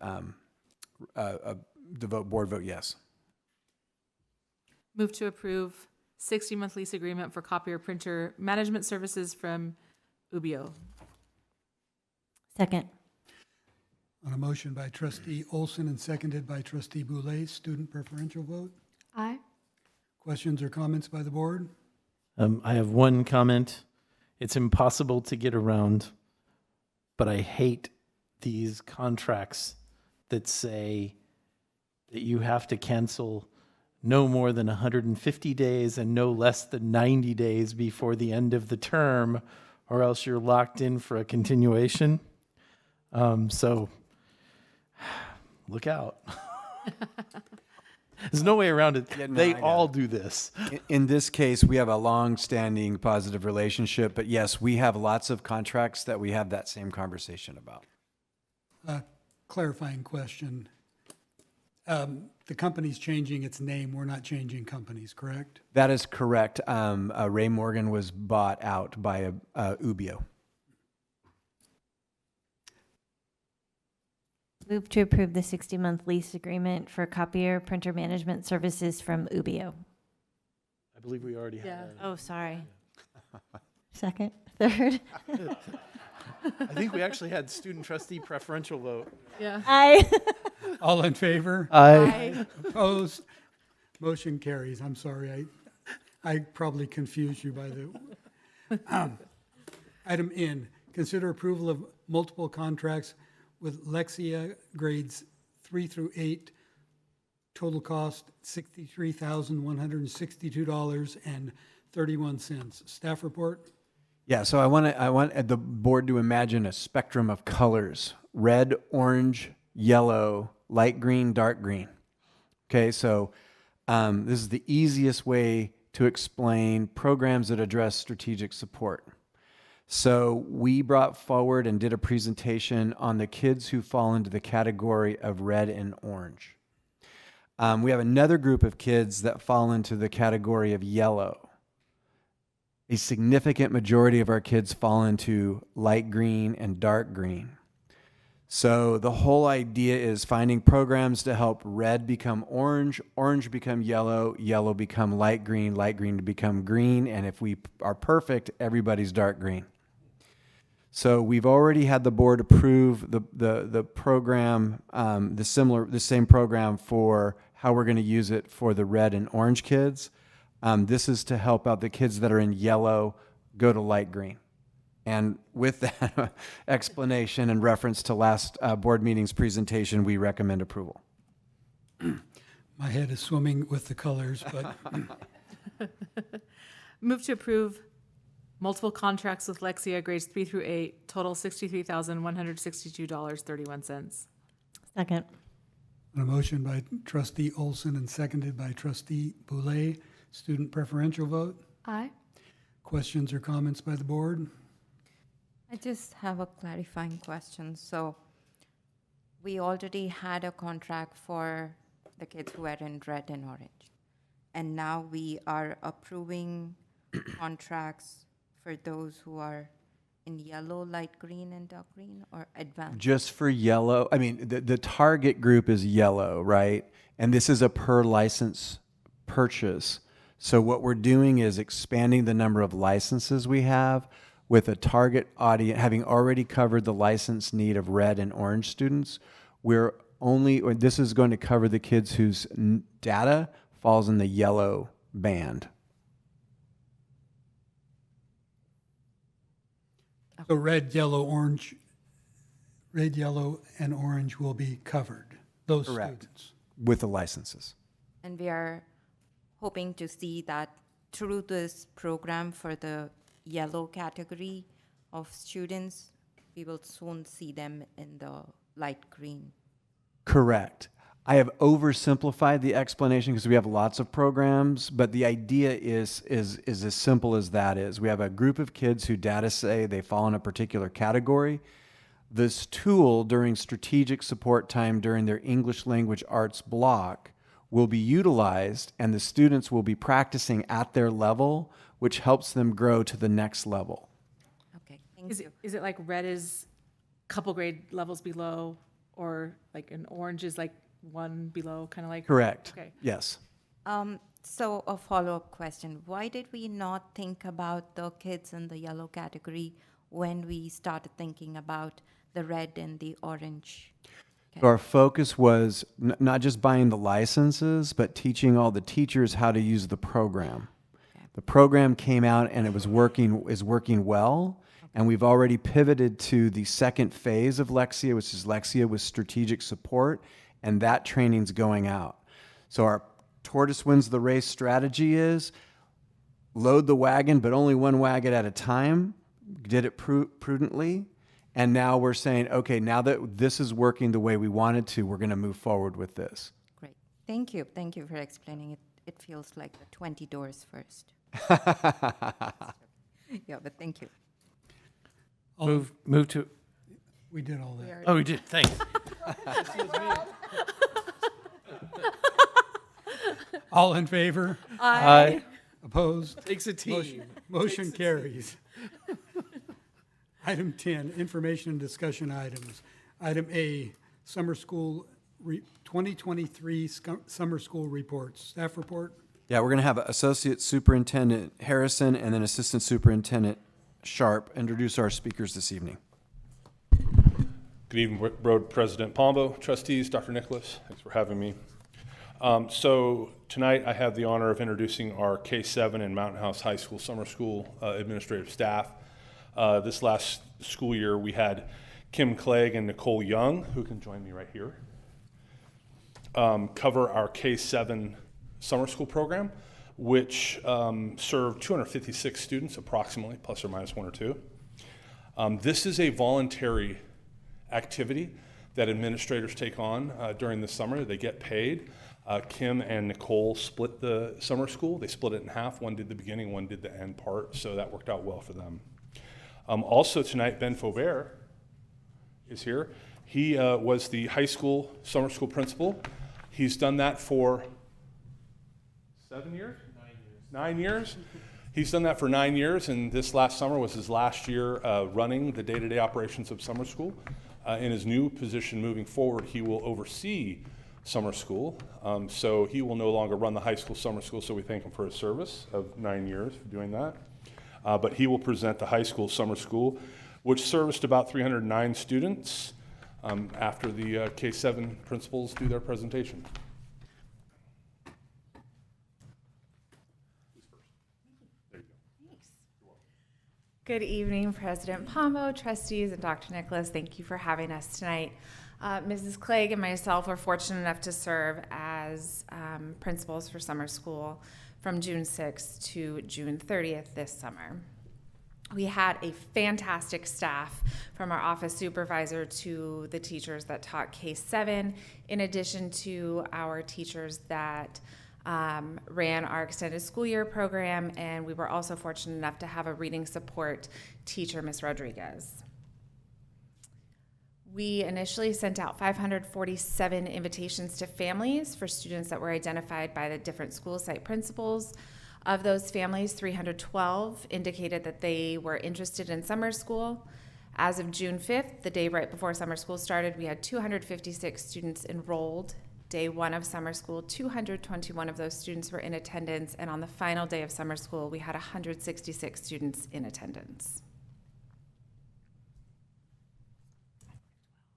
the board vote yes. Move to approve 60-month lease agreement for copier printer management services from UBEO. Second. On a motion by Trustee Olson and seconded by Trustee Boulay, student preferential vote. Aye. Questions or comments by the board? I have one comment. It's impossible to get around, but I hate these contracts that say that you have to cancel no more than 150 days and no less than 90 days before the end of the term, or else you're locked in for a continuation. So look out. There's no way around it. Yeah, no, they I all got it. do this. In this case, we have a long-standing positive relationship, but yes, we have lots of contracts that we have that same conversation about. Clarifying question. The company's changing its name. We're not changing companies, correct? That is correct. Ray Morgan was bought out by UBEO. Move to approve the 60-month lease agreement for copier printer management services from UBEO. I believe we already have that. Oh, sorry. Second, third. I think we actually had student trustee preferential vote. Yeah. Aye. All in favor? Aye. Opposed? Motion carries. I'm sorry. I probably confused you by the... Item N, consider approval of multiple contracts with Lexia grades 3 through 8. Total cost $63,162.31. Staff report? Yeah, so I want the board to imagine a spectrum of colors: red, orange, yellow, light green, dark green. Okay, so this is the easiest way to explain programs that address strategic support. So we brought forward and did a presentation on the kids who fall into the category of red and orange. We have another group of kids that fall into the category of yellow. A significant majority of our kids fall into light green and dark green. So the whole idea is finding programs to help red become orange, orange become yellow, yellow become light green to become green, and if we are perfect, everybody's dark green. So we've already had the board approve the program, the same program for how we're going to use it for the red and orange kids. This is to help out the kids that are in yellow go to light green. And with that explanation and reference to last board meeting's presentation, we recommend approval. My head is swimming with the colors, but Move to approve multiple contracts with Lexia grades 3 through 8, total $63,162.31. Second. a motion by trustee Olson and seconded by trustee Boulay. Student preferential vote. Aye. Questions or comments by the board? I just have a clarifying question. So we already had a contract for the kids who are in red and orange. And now we are approving contracts for those who are in yellow, light green, and dark green, or advanced? Just for yellow, I mean, the target group is yellow, right? And this is a per license purchase. So what we're doing is expanding the number of licenses we have with a target audience, having already covered the license need of red and orange students. This is going to cover the kids whose data falls in the yellow band. So red, yellow, and orange will be covered, those Correct. students. With the licenses. And we are hoping to see that through this program for the yellow category of students, we will soon see them in the light green. Correct. I have oversimplified the explanation because we have lots of programs, but the idea is as simple as that is. We have a group of kids who data say they fall in a particular category. This tool during strategic support time during their English language arts block will be utilized, and the students will be practicing at their level, which helps them grow to the next level. Okay, thank you. Is it like red is a couple grade levels below, or like an orange is like one below, kind of like? Correct. Okay. Yes. So a follow-up question. Why did we not think about the kids in the yellow category when we started thinking about the red and the orange? So our focus was not just buying the licenses, but teaching all the teachers how to use the program. Okay. The program came out and is working well. Okay. And we've already pivoted to the second phase of Lexia, which is Lexia with strategic support, and that training's going out. So our tortoise wins the race strategy is load the wagon, but only one wagon at a time. Did it prudently. And now we're saying, okay, now that this is working the way we wanted to, we're going to move forward with this. Great. Thank you. Thank you for explaining it. It feels like the 20 doors first. Yeah, but thank you. Move to. We did all that. Oh, we did. Thanks. All in favor? Aye. Opposed? Takes a team. Motion carries. Item 10, information and discussion items. Item A, summer school 2023 summer school reports. Staff report. Yeah, we're going to have Associate Superintendent Harrison and then Assistant Superintendent Sharp introduce our speakers this evening. Good evening, Board President Pombo, trustees, Dr. Nicholas. Thanks for having me. So tonight I have the honor of introducing our K-7 and Mountain House High School summer school administrative staff. This last school year we had Kim Clegg and Nicole Young, who can join me right here, cover our K-7 summer school program, which served 256 students approximately, plus or minus one or two. This is a voluntary activity that administrators take on during the summer. They get paid. Kim and Nicole split the summer school. They split it in half. One did the beginning, one did the end part, so that worked out well for them. Also tonight, Ben Faubert is here. He was the high school summer school principal. He's done that for 7 years? 9 years. He's done that for 9 years, and this last summer was his last year running the day-to-day operations of summer school. In his new position moving forward, he will oversee summer school. So he will no longer run the high school summer school, so we thank him for his service of 9 years for doing that. But he will present the high school summer school, which serviced about 309 students after the K-7 principals do their presentation. Good evening, President Pombo, trustees, and Dr. Nicholas. Thank you for having us tonight. Mrs. Clegg and myself were fortunate enough to serve as principals for summer school from June 6th to June 30th this summer. We had a fantastic staff, from our office supervisor to the teachers that taught K-7, in addition to our teachers that ran our extended school year program, and we were also fortunate enough to have a reading support teacher, Ms. Rodriguez. We initially sent out 547 invitations to families for students that were identified by the different school site principals. Of those families, 312 indicated that they were interested in summer school. As of June 5th, the day right before summer school started, we had 256 students enrolled. Day one of summer school, 221 of those students were in attendance, and on the final day of summer school, we had 166 students in attendance.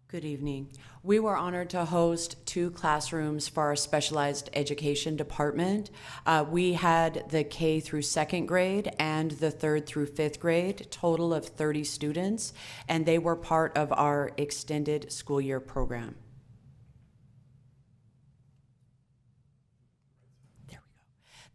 Good evening. We were honored to host 2 classrooms for our specialized education department. We had the K through 2nd grade and the 3rd through 5th grade, total of 30 students, and they were part of our extended school year program.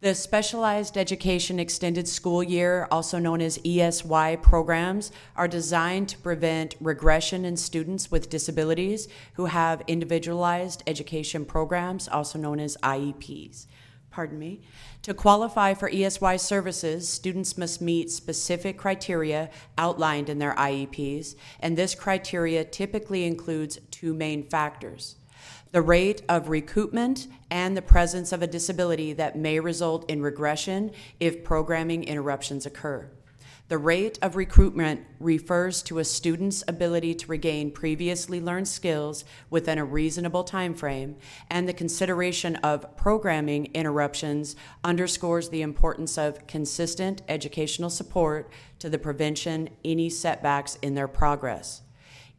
The Specialized Education Extended School Year, also known as ESY programs, are designed to prevent regression in students with disabilities who have individualized education programs, also known as IEPs. Pardon me. To qualify for ESY services, students must meet specific criteria outlined in their IEPs, and this criteria typically includes 2 main factors: the rate of recoupment and the presence of a disability that may result in regression if programming interruptions occur. The rate of recoupment refers to a student's ability to regain previously learned skills within a reasonable time frame, and the consideration of programming interruptions underscores the importance of consistent educational support to the prevention any setbacks in their progress.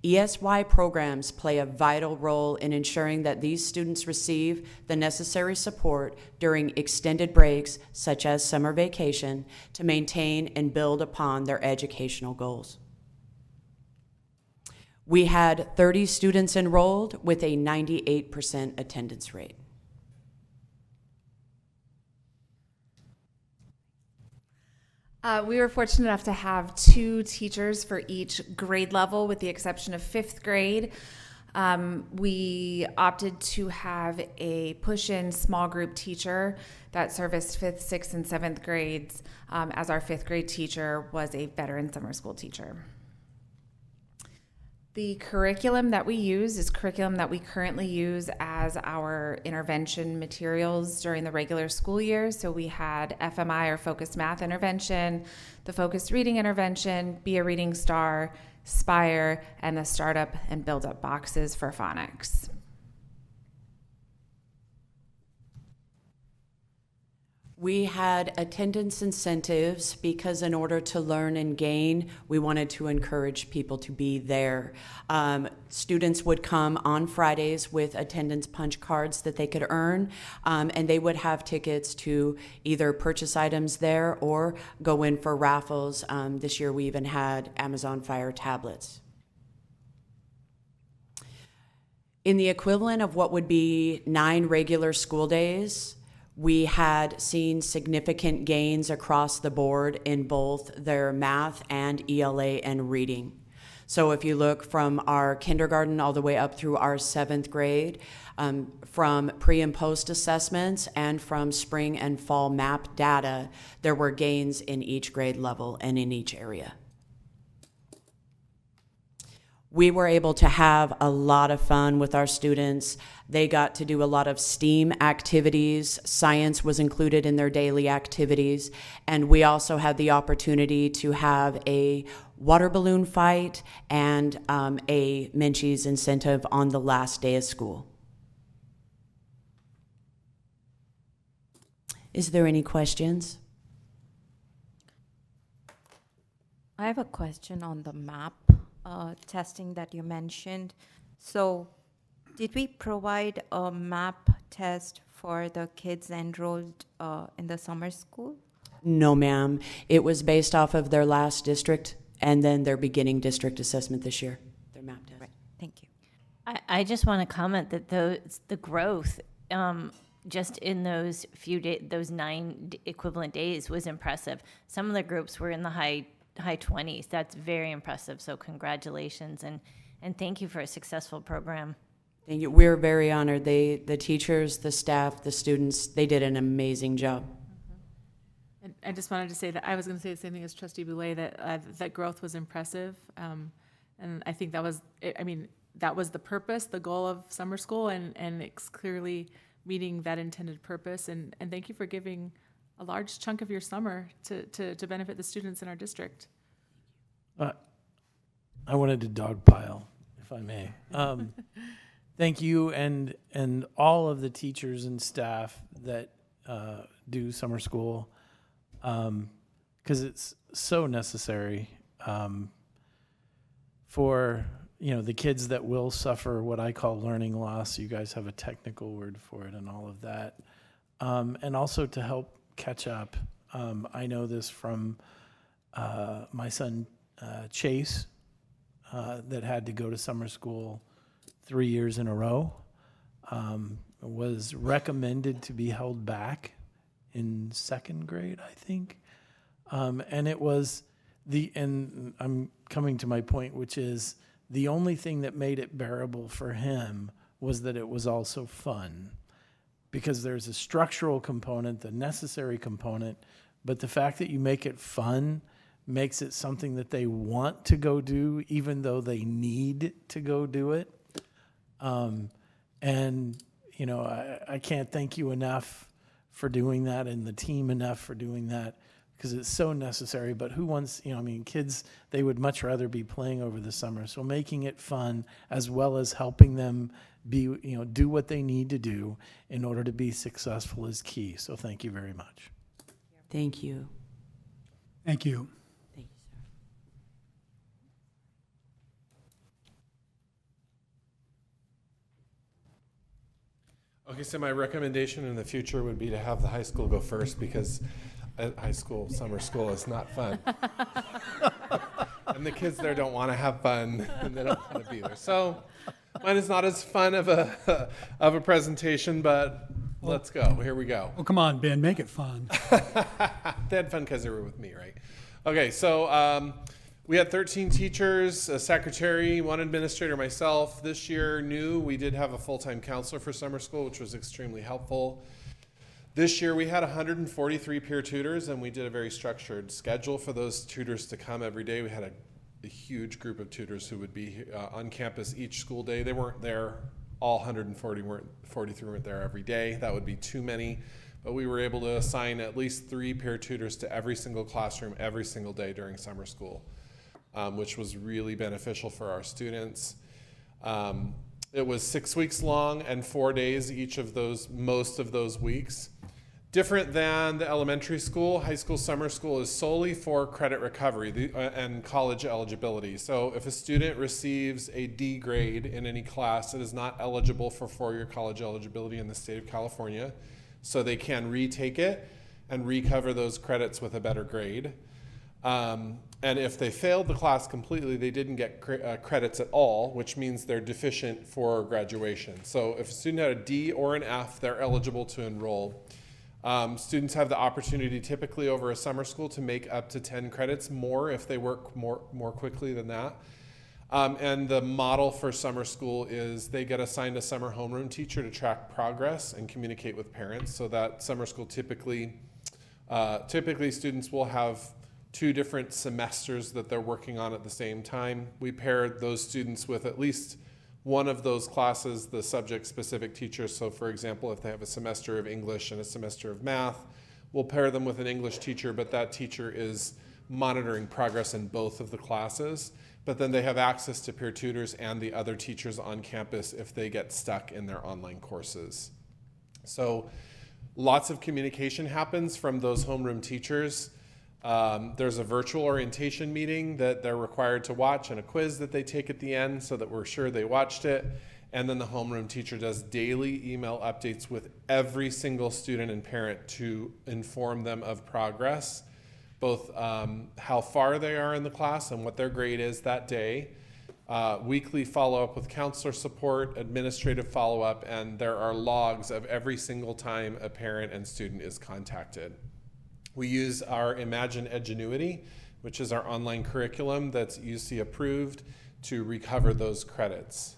ESY programs play a vital role in ensuring that these students receive the necessary support during extended breaks, such as summer vacation, to maintain and build upon their educational goals. We had 30 students enrolled with a 98% attendance rate. We were fortunate enough to have 2 teachers for each grade level, with the exception of 5th grade. We opted to have a push-in small group teacher that serviced 5th, 6th, and 7th grades, as our 5th grade teacher was a veteran summer school teacher. The curriculum that we use is curriculum that we currently use as our intervention materials during the regular school year. So we had FMI, or Focused Math Intervention, the Focused Reading Intervention, Be a Reading Star, Spire, and the Startup and Build Up boxes for phonics. We had attendance incentives because in order to learn and gain, we wanted to encourage people to be there. Students would come on Fridays with attendance punch cards that they could earn, and they would have tickets to either purchase items there or go in for raffles. This year we even had Amazon Fire tablets. In the equivalent of what would be 9 regular school days, we had seen significant gains across the board in both their math and ELA and reading. So if you look from our kindergarten all the way up through our 7th grade, from pre and post assessments and from spring and fall map data, there were gains in each grade level and in each area. We were able to have a lot of fun with our students. They got to do a lot of STEAM activities. Science was included in their daily activities. And we also had the opportunity to have a water balloon fight and a Menchie's incentive on the last day of school. Is there any questions? I have a question on the MAP testing that you mentioned. So did we provide a MAP test for the kids enrolled in the summer school? No, ma'am. It was based off of their last district and then their beginning district assessment this year, their MAP test. Right. Thank you. I just want to comment that the growth just in those few days, those 9 equivalent days was impressive. Some of the groups were in the high 20s. That's very impressive. So congratulations and thank you for a successful program. Thank you. We're very honored. The teachers, the staff, the students, they did an amazing job. And I just wanted to say that I was going to say the same thing as Trustee Boulay, that that growth was impressive. And I think that was, that was the purpose, the goal of summer school, and it's clearly meeting that intended purpose. And thank you for giving a large chunk of your summer to benefit the students in our district. I wanted to dogpile, if I may. Thank you and all of the teachers and staff that do summer school, because it's so necessary for the kids that will suffer what I call learning loss. You guys have a technical word for it and all of that, and also to help catch up. I know this from my son Chase, that had to go to summer school 3 years in a row, was recommended to be held back in 2nd grade, I think. And it was and I'm coming to my point, which is the only thing that made it bearable for him was that it was also fun. Because there's a structural component, the necessary component, but the fact that you make it fun makes it something that they want to go do, even though they need to go do it. I can't thank you enough for doing that, and the team enough for doing that, because it's so necessary. But who wants, kids, they would much rather be playing over the summer. So making it fun, as well as helping them do what they need to do in order to be successful, is key. So thank you very much. Thank you. Thank you. Thank you, sir. Okay, so my recommendation in the future would be to have the high school go first, because high school, summer school is not fun. And the kids there don't want to have fun, and they don't want to be there. So mine is not as fun of a presentation, but let's go. Here we go. Well, come on, Ben, make it fun. They had fun because they were with me, right? Okay, so we had 13 teachers, a secretary, 1 administrator, myself. This year, we did have a full-time counselor for summer school, which was extremely helpful. This year, we had 143 peer tutors, and we did a very structured schedule for those tutors to come every day. We had a huge group of tutors who would be on campus each school day. They weren't there, all 143 weren't there every day. That would be too many. But we were able to assign at least 3 peer tutors to every single classroom every single day during summer school, which was really beneficial for our students. It was 6 weeks long and 4 days most of those weeks. Different than the elementary school, high school summer school is solely for credit recovery and college eligibility. So if a student receives a D grade in any class, it is not eligible for 4-year college eligibility in the state of California. So they can retake it and recover those credits with a better grade. And if they failed the class completely, they didn't get credits at all, which means they're deficient for graduation. So if a student had a D or an F, they're eligible to enroll. Students have the opportunity typically over a summer school to make up to 10 credits more if they work more quickly than that. And the model for summer school is they get assigned a summer homeroom teacher to track progress and communicate with parents. So that summer school typically students will have 2 different semesters that they're working on at the same time. We paired those students with at least one of those classes, the subject-specific teachers. So for example, if they have a semester of English and a semester of math, we'll pair them with an English teacher, but that teacher is monitoring progress in both of the classes. But then they have access to peer tutors and the other teachers on campus if they get stuck in their online courses. So lots of communication happens from those homeroom teachers. There's a virtual orientation meeting that they're required to watch and a quiz that they take at the end so that we're sure they watched it. And then the homeroom teacher does daily email updates with every single student and parent to inform them of progress, both how far they are in the class and what their grade is that day, weekly follow-up with counselor support, administrative follow-up, and there are logs of every single time a parent and student is contacted. We use our Imagine Edgenuity, which is our online curriculum that's UC approved to recover those credits.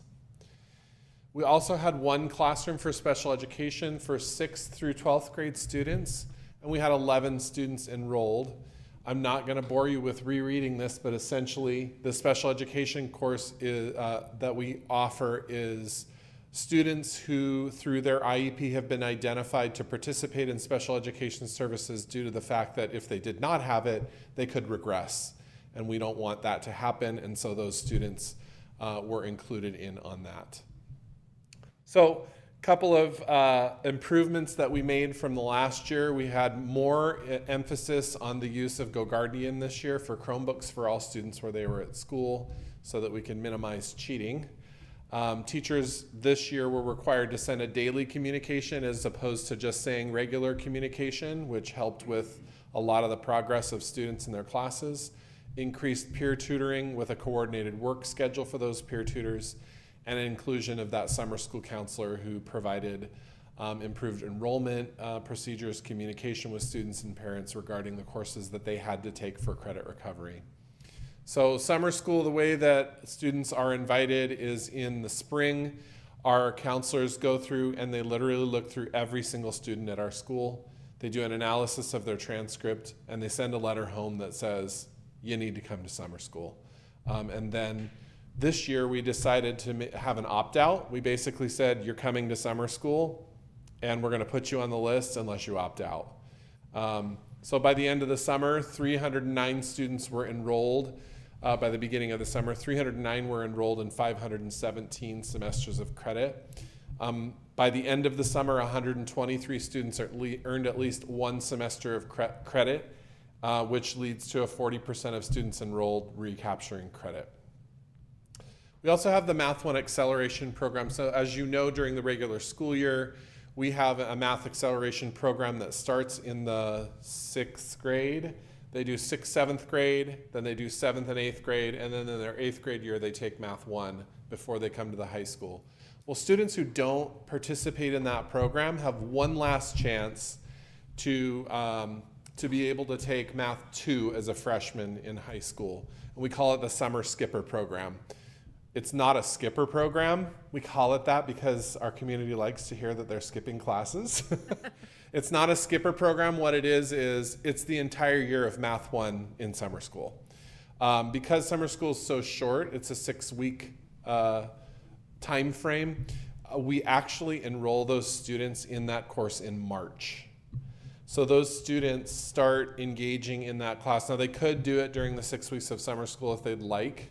We also had 1 classroom for special education for 6th through 12th grade students, and we had 11 students enrolled. I'm not going to bore you with rereading this, but essentially the special education course that we offer is students who, through their IEP, have been identified to participate in special education services due to the fact that if they did not have it, they could regress. And we don't want that to happen, and so those students were included in on that. So a couple of improvements that we made from the last year. We had more emphasis on the use of GoGuardian this year for Chromebooks for all students where they were at school so that we can minimize cheating. Teachers this year were required to send a daily communication as opposed to just saying regular communication, which helped with a lot of the progress of students in their classes. Increased peer tutoring with a coordinated work schedule for those peer tutors, and an inclusion of that summer school counselor who provided improved enrollment procedures, communication with students and parents regarding the courses that they had to take for credit recovery. So summer school, the way that students are invited is in the spring. Our counselors go through and they literally look through every single student at our school. They do an analysis of their transcript and they send a letter home that says, you need to come to summer school. And then this year we decided to have an opt-out. We basically said, you're coming to summer school and we're gonna put you on the list unless you opt out. So by the end of the summer, 309 students were enrolled. By the beginning of the summer, 309 were enrolled in 517 semesters of credit. By the end of the summer, 123 students earned at least 1 semester of credit, which leads to a 40% of students enrolled recapturing credit. We also have the Math 1 Acceleration Program. So as you know, during the regular school year, we have a Math Acceleration Program that starts in the 6th grade. They do 6th, 7th grade, then they do 7th and 8th grade, and then in their 8th grade year, they take Math 1 before they come to the high school. Well, students who don't participate in that program have one last chance to be able to take Math 2 as a freshman in high school. And we call it the Summer Skipper Program. It's not a skipper program. We call it that because our community likes to hear that they're skipping classes. It's not a skipper program. What it is it's the entire year of Math 1 in summer school. Because summer school is so short, it's a 6-week time frame, we actually enroll those students in that course in March. So those students start engaging in that class. Now they could do it during the 6 weeks of summer school if they'd like.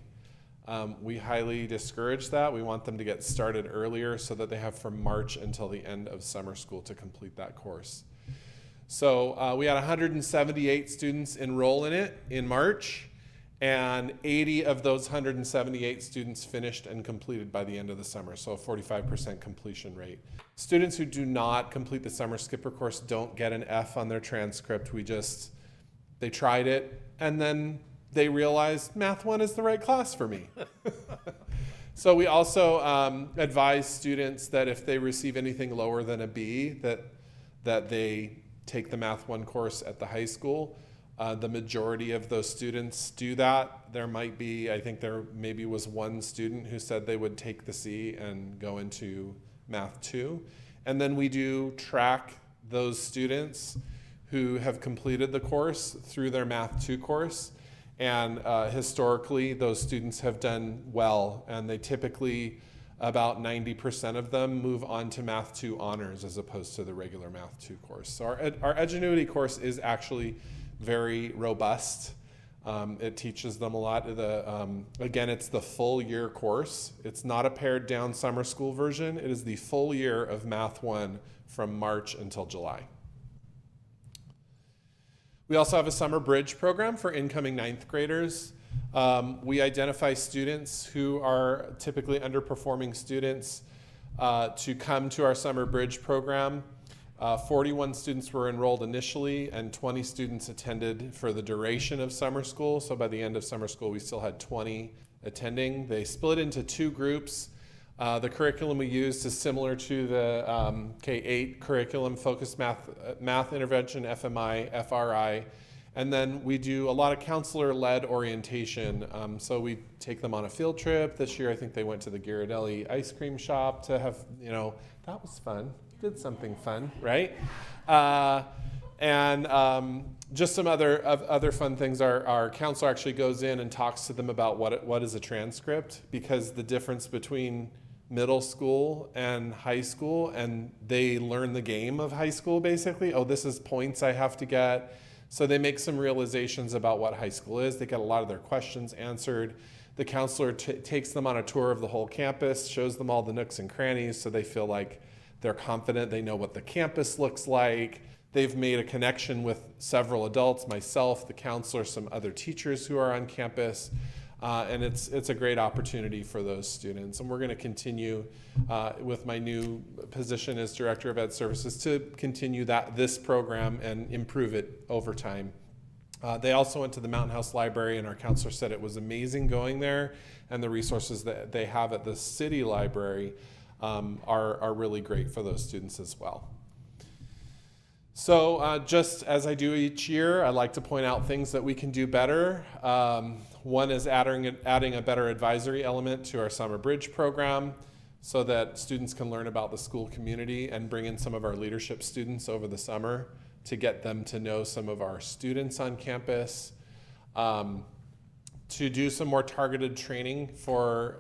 We highly discourage that. We want them to get started earlier so that they have from March until the end of summer school to complete that course. So we had 178 students enroll in it in March, and 80 of those 178 students finished and completed by the end of the summer, so a 45% completion rate. Students who do not complete the summer skipper course don't get an F on their transcript. They tried it, and then they realized Math 1 is the right class for me. So we also advise students that if they receive anything lower than a B, that they take the Math 1 course at the high school. The majority of those students do that. There might be, I think there maybe was one student who said they would take the C and go into Math 2. And then we do track those students who have completed the course through their Math 2 course. And historically, those students have done well, and they typically, about 90% of them move on to Math 2 honors as opposed to the regular Math 2 course. So our Edgenuity course is actually very robust. It teaches them a lot. Again, it's the full year course. It's not a pared down summer school version. It is the full year of Math 1 from March until July. We also have a summer bridge program for incoming 9th graders. We identify students who are typically underperforming students to come to our summer bridge program. 41 students were enrolled initially, and 20 students attended for the duration of summer school. So by the end of summer school, we still had 20 attending. They split into 2 groups. The curriculum we used is similar to the K-8 curriculum, focused math intervention, FMI, FRI. And then we do a lot of counselor-led orientation. So we take them on a field trip. This year, I think they went to the Ghirardelli ice cream shop to have, that was fun. Did something fun, right? Just some other fun things. Our counselor actually goes in and talks to them about what is a transcript, because the difference between middle school and high school, and they learn the game of high school basically. Oh, this is points I have to get. So they make some realizations about what high school is. They get a lot of their questions answered. The counselor takes them on a tour of the whole campus, shows them all the nooks and crannies so they feel like they're confident, they know what the campus looks like. They've made a connection with several adults, myself, the counselor, some other teachers who are on campus. And it's a great opportunity for those students. And we're going to continue with my new position as Director of Ed Services to continue this program and improve it over time. They also went to the Mountain House Library, and our counselor said it was amazing going there, and the resources that they have at the city library are really great for those students as well. So just as I do each year, I like to point out things that we can do better. One is adding a better advisory element to our summer bridge program so that students can learn about the school community, and bring in some of our leadership students over the summer to get them to know some of our students on campus. To do some more targeted training for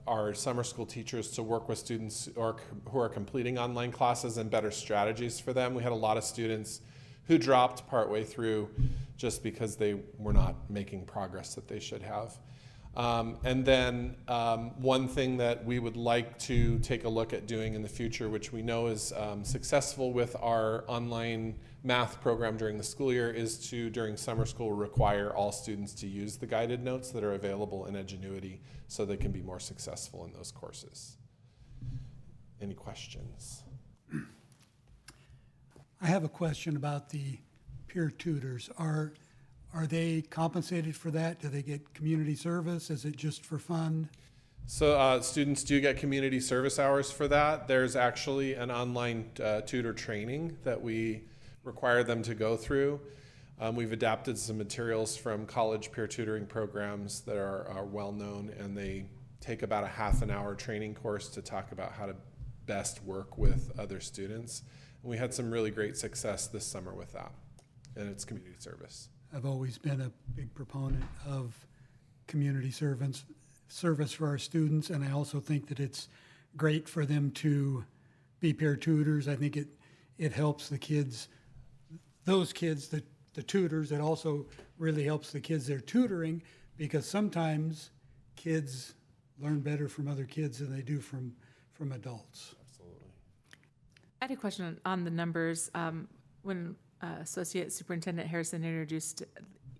our summer school teachers to work with students who are completing online classes, and better strategies for them. We had a lot of students who dropped partway through just because they were not making progress that they should have. And then one thing that we would like to take a look at doing in the future, which we know is successful with our online math program during the school year, is to, during summer school, require all students to use the guided notes that are available in Edgenuity so they can be more successful in those courses. Any questions? I have a question about the peer tutors. Are they compensated for that? Do they get community service? Is it just for fun? So students do get community service hours for that. There's actually an online tutor training that we require them to go through. We've adapted some materials from college peer tutoring programs that are well known, and they take about a half an hour training course to talk about how to best work with other students. And we had some really great success this summer with that, and it's community service. I've always been a big proponent of community service for our students, and I also think that it's great for them to be peer tutors. I think it helps the kids, those kids, the tutors. It also really helps the kids they're tutoring, because sometimes kids learn better from other kids than they do from adults. Absolutely. I had a question on the numbers. When Associate Superintendent Harrison introduced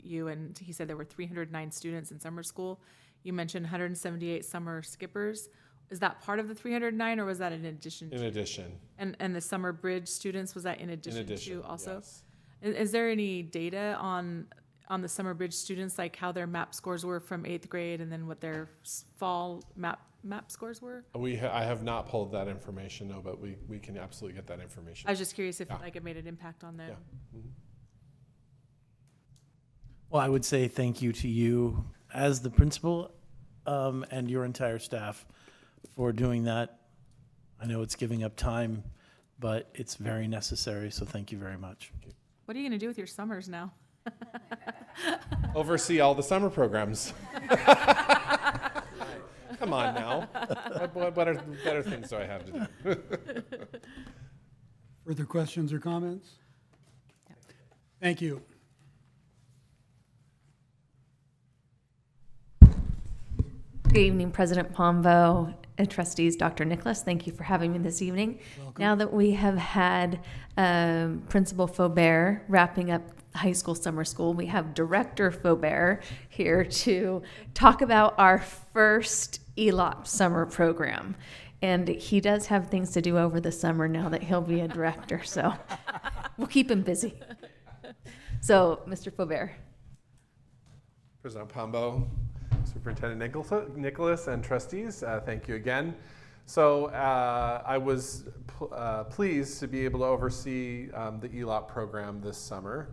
you, and he said there were 309 students in summer school, you mentioned 178 summer skippers. Is that part of the 309, or was that in addition to? In addition. And the summer bridge students, was that in addition to also? Yes. Is there any data on the summer bridge students, like how their MAP scores were from 8th grade, and then what their fall MAP scores were? I have not pulled that information, no, but we can absolutely get that information. I was just curious if it made an impact on them. Yeah. Mm-hmm. Well, I would say thank you to you as the principal and your entire staff for doing that. I know it's giving up time, but it's very necessary, so thank you very much. What are you going to do with your summers now? Oversee all the summer programs. Come on now. What better things do I have to do? Further questions or comments? Thank you. Good evening, President Pombo and trustees, Dr. Nicholas. Thank you for having me this evening. Welcome. Now that we have had Principal Faubert wrapping up high school summer school, we have Director Faubert here to talk about our first ELOP summer program. And he does have things to do over the summer now that he'll be a director, so we'll keep him busy. So, Mr. Faubert. President Pombo, Superintendent Nicholas, and trustees, thank you again. So I was pleased to be able to oversee the ELOP program this summer.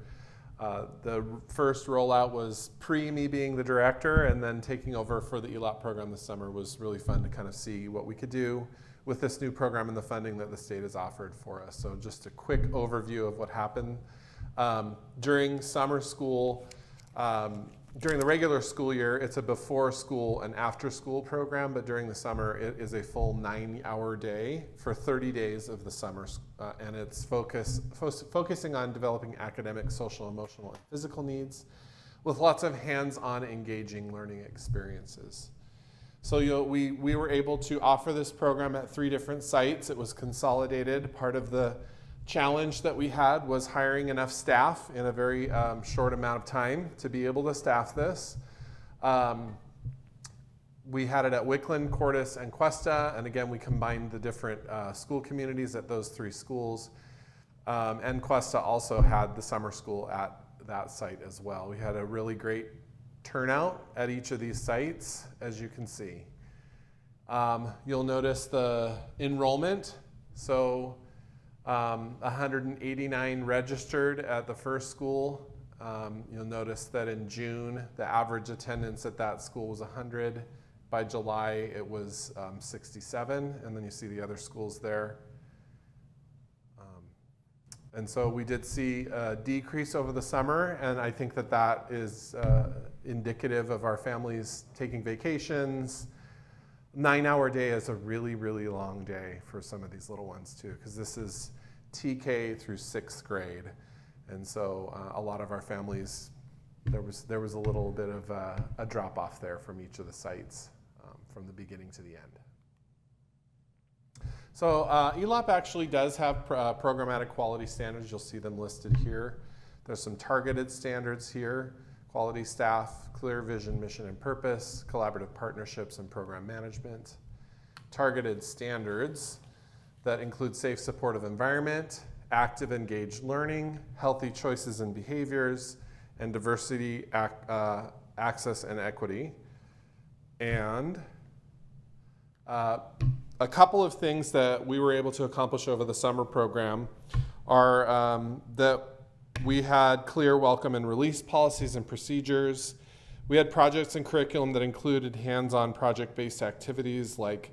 The first rollout was me being the director, and then taking over for the ELOP program this summer was really fun to kind of see what we could do with this new program and the funding that the state has offered for us. So just a quick overview of what happened. During summer school, during the regular school year, it's a before school and after school program, but during the summer, it is a full 9-hour day for 30 days of the summer. And it's focusing on developing academic, social, emotional, and physical needs with lots of hands-on engaging learning experiences. So we were able to offer this program at 3 different sites. It was consolidated. Part of the challenge that we had was hiring enough staff in a very short amount of time to be able to staff this. We had it at Wickland, Cordis, and Cuesta, and again we combined the different school communities at those 3 schools. And Cuesta also had the summer school at that site as well. We had a really great turnout at each of these sites, as you can see. You'll notice the enrollment. So 189 registered at the first school. You'll notice that in June, the average attendance at that school was 100. By July, it was 67, and then you see the other schools there. And so we did see a decrease over the summer, and I think that that is indicative of our families taking vacations. 9-hour day is a really, really long day for some of these little ones too, because this is TK through 6th grade. And so a lot of our families, there was a little bit of a drop off there from each of the sites from the beginning to the end. So ELOP actually does have programmatic quality standards. You'll see them listed here. There's some targeted standards here: quality staff, clear vision, mission, and purpose, collaborative partnerships, and program management. Targeted standards that include safe, supportive environment, active, engaged learning, healthy choices and behaviors, and diversity, access, and equity. And a couple of things that we were able to accomplish over the summer program are that we had clear welcome and release policies and procedures. We had projects and curriculum that included hands-on project-based activities like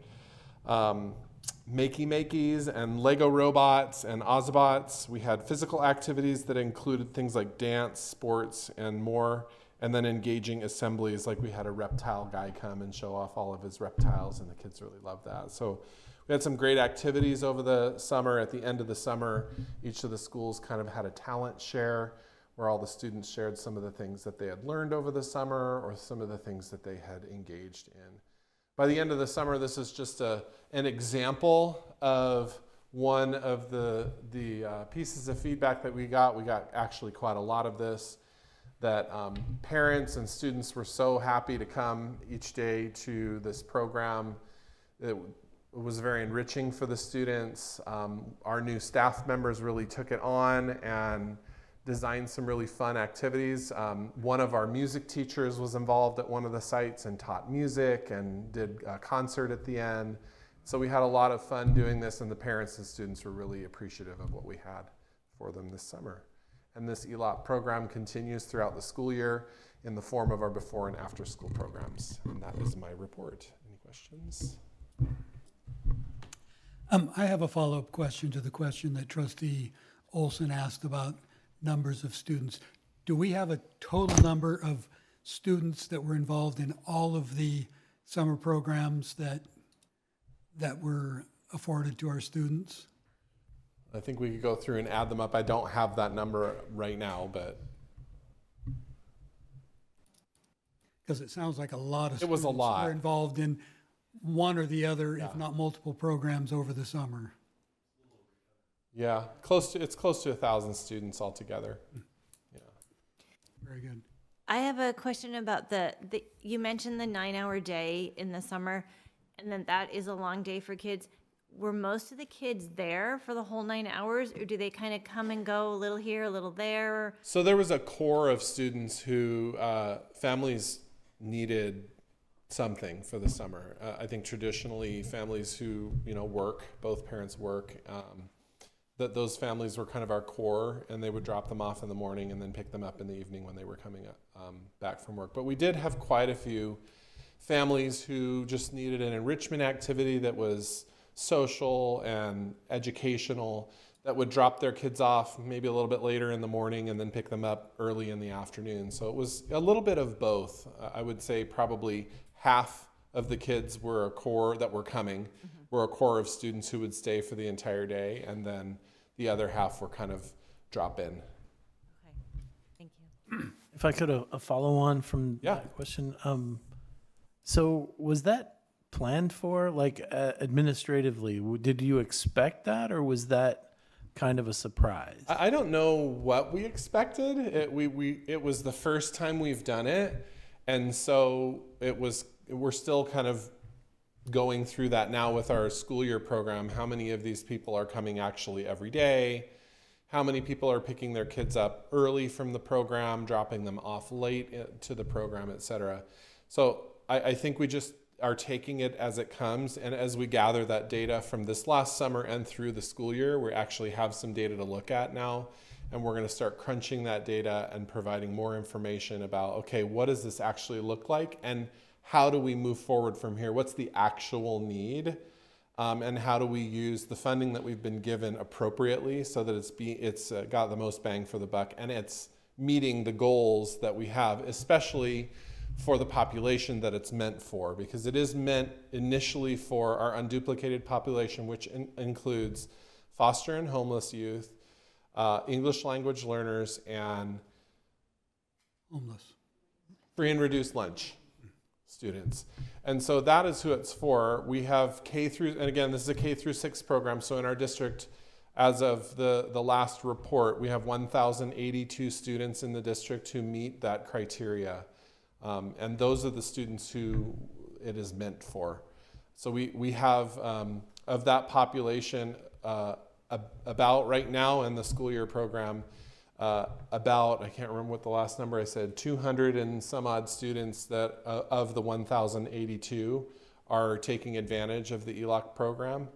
makey-makeys and Lego robots and Ozbots. We had physical activities that included things like dance, sports, and more. And then engaging assemblies, like we had a reptile guy come and show off all of his reptiles, and the kids really loved that. So we had some great activities over the summer. At the end of the summer, each of the schools kind of had a talent share where all the students shared some of the things that they had learned over the summer or some of the things that they had engaged in. By the end of the summer, this is just an example of one of the pieces of feedback that we got. We got actually quite a lot of this, that parents and students were so happy to come each day to this program. It was very enriching for the students. Our new staff members really took it on and designed some really fun activities. One of our music teachers was involved at one of the sites and taught music and did a concert at the end. So we had a lot of fun doing this, and the parents and students were really appreciative of what we had for them this summer. And this ELOP program continues throughout the school year in the form of our before and after school programs. And that is my report. Any questions? I have a follow-up question to the question that Trustee Olson asked about numbers of students. Do we have a total number of students that were involved in all of the summer programs that were afforded to our students? I think we could go through and add them up. I don't have that number right now, but Because it sounds like a lot of It was a students lot. were involved in one or the other, if not multiple programs over the summer. yeah, it's close to 1,000 students altogether. Yeah. Very good. I have a question about you mentioned the 9-hour day in the summer, and then that is a long day for kids. Were most of the kids there for the whole 9 hours, or do they kind of come and go a little here, a little there? So there was a core of students who families needed something for the summer. I think traditionally families who work, both parents work, that those families were kind of our core, and they would drop them off in the morning and then pick them up in the evening when they were coming back from work. But we did have quite a few families who just needed an enrichment activity that was social and educational, that would drop their kids off maybe a little bit later in the morning and then pick them up early in the afternoon. So it was a little bit of both. I would say probably half of the kids were a core that were coming, were a core of students who would stay for the entire day, and then the other half were kind of drop in. Okay, thank you. If I could, a follow on from that question. So was that planned for, like, administratively? Did you expect that, or was that kind of a surprise? I don't know what we expected. It was the first time we've done it, and so we're still kind of going through that now with our school year program. How many of these people are coming actually every day? How many people are picking their kids up early from the program, dropping them off late to the program, et cetera? So I think we just are taking it as it comes, and as we gather that data from this last summer and through the school year, we actually have some data to look at now, and we're going to start crunching that data and providing more information about, okay, what does this actually look like, and how do we move forward from here? What's the actual need, and how do we use the funding that we've been given appropriately so that it's got the most bang for the buck, and it's meeting the goals that we have, especially for the population that it's meant for, because it is meant initially for our unduplicated population, which includes foster and homeless youth, English language learners, and Homeless. free and reduced lunch students. And so that is who it's for. We have and again, this is a K through 6 program, so in our district, as of the last report, we have 1,082 students in the district who meet that criteria. And those are the students who it is meant for. So we have, of that population, about right now in the school year program, about, I can't remember what the last number I said, 200 and some odd students that of the 1,082 are taking advantage of the ELOC program.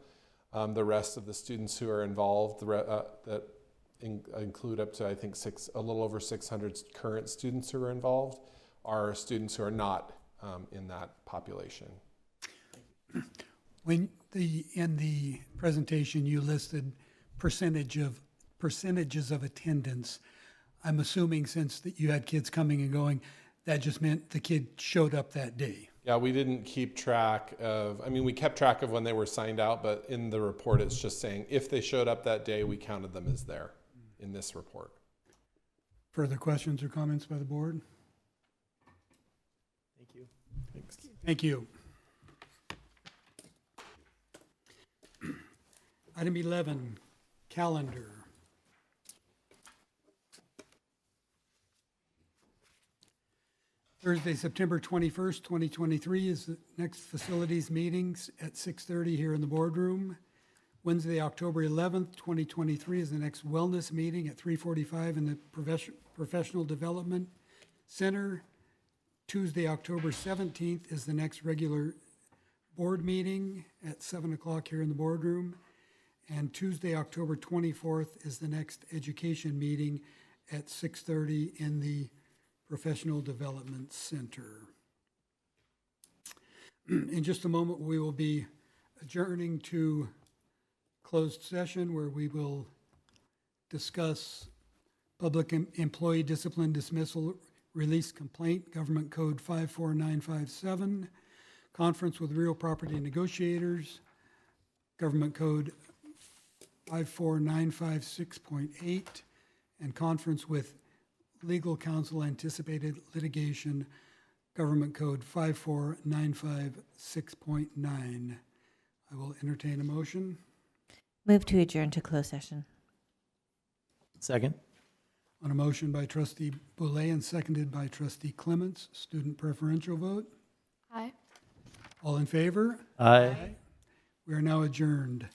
The rest of the students who are involved, that include up to, I think, a little over 600 current students who are involved, are students who are not in that population. In the presentation, you listed percentages of attendance. I'm assuming since that you had kids coming and going, that just meant the kid showed up that day. Yeah, we didn't keep track of, we kept track of when they were signed out, but in the report, it's just saying if they showed up that day, we counted them as there in this report. Further questions or comments by the board? Thank you. Thanks. Thank you. Item 11, calendar. Thursday, September 21st, 2023 is the next facilities meetings at 6:30 here in the boardroom. Wednesday, October 11th, 2023 is the next wellness meeting at 3:45 in the Professional Development Center. Tuesday, October 17th is the next regular board meeting at 7 o'clock here in the boardroom. And Tuesday, October 24th is the next education meeting at 6:30 in the Professional Development Center. In just a moment, we will be adjourning to closed session where we will discuss public employee discipline dismissal release complaint, Government Code 54957, conference with real property negotiators, Government Code 54956.8, and conference with legal counsel anticipated litigation, Government Code 54956.9. I will entertain a motion. Move to adjourn to closed session. Second. On a motion by Trustee Boulay and seconded by Trustee Clements, student preferential vote. Aye. All in favor? Aye. We are now adjourned.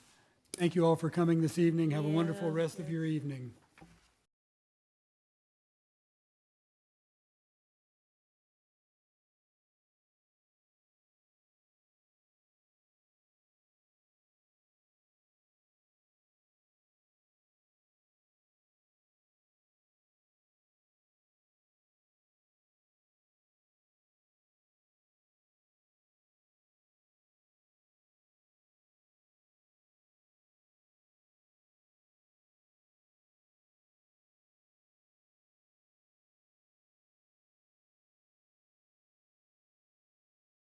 Thank you all for coming this evening. Have a wonderful rest of your evening.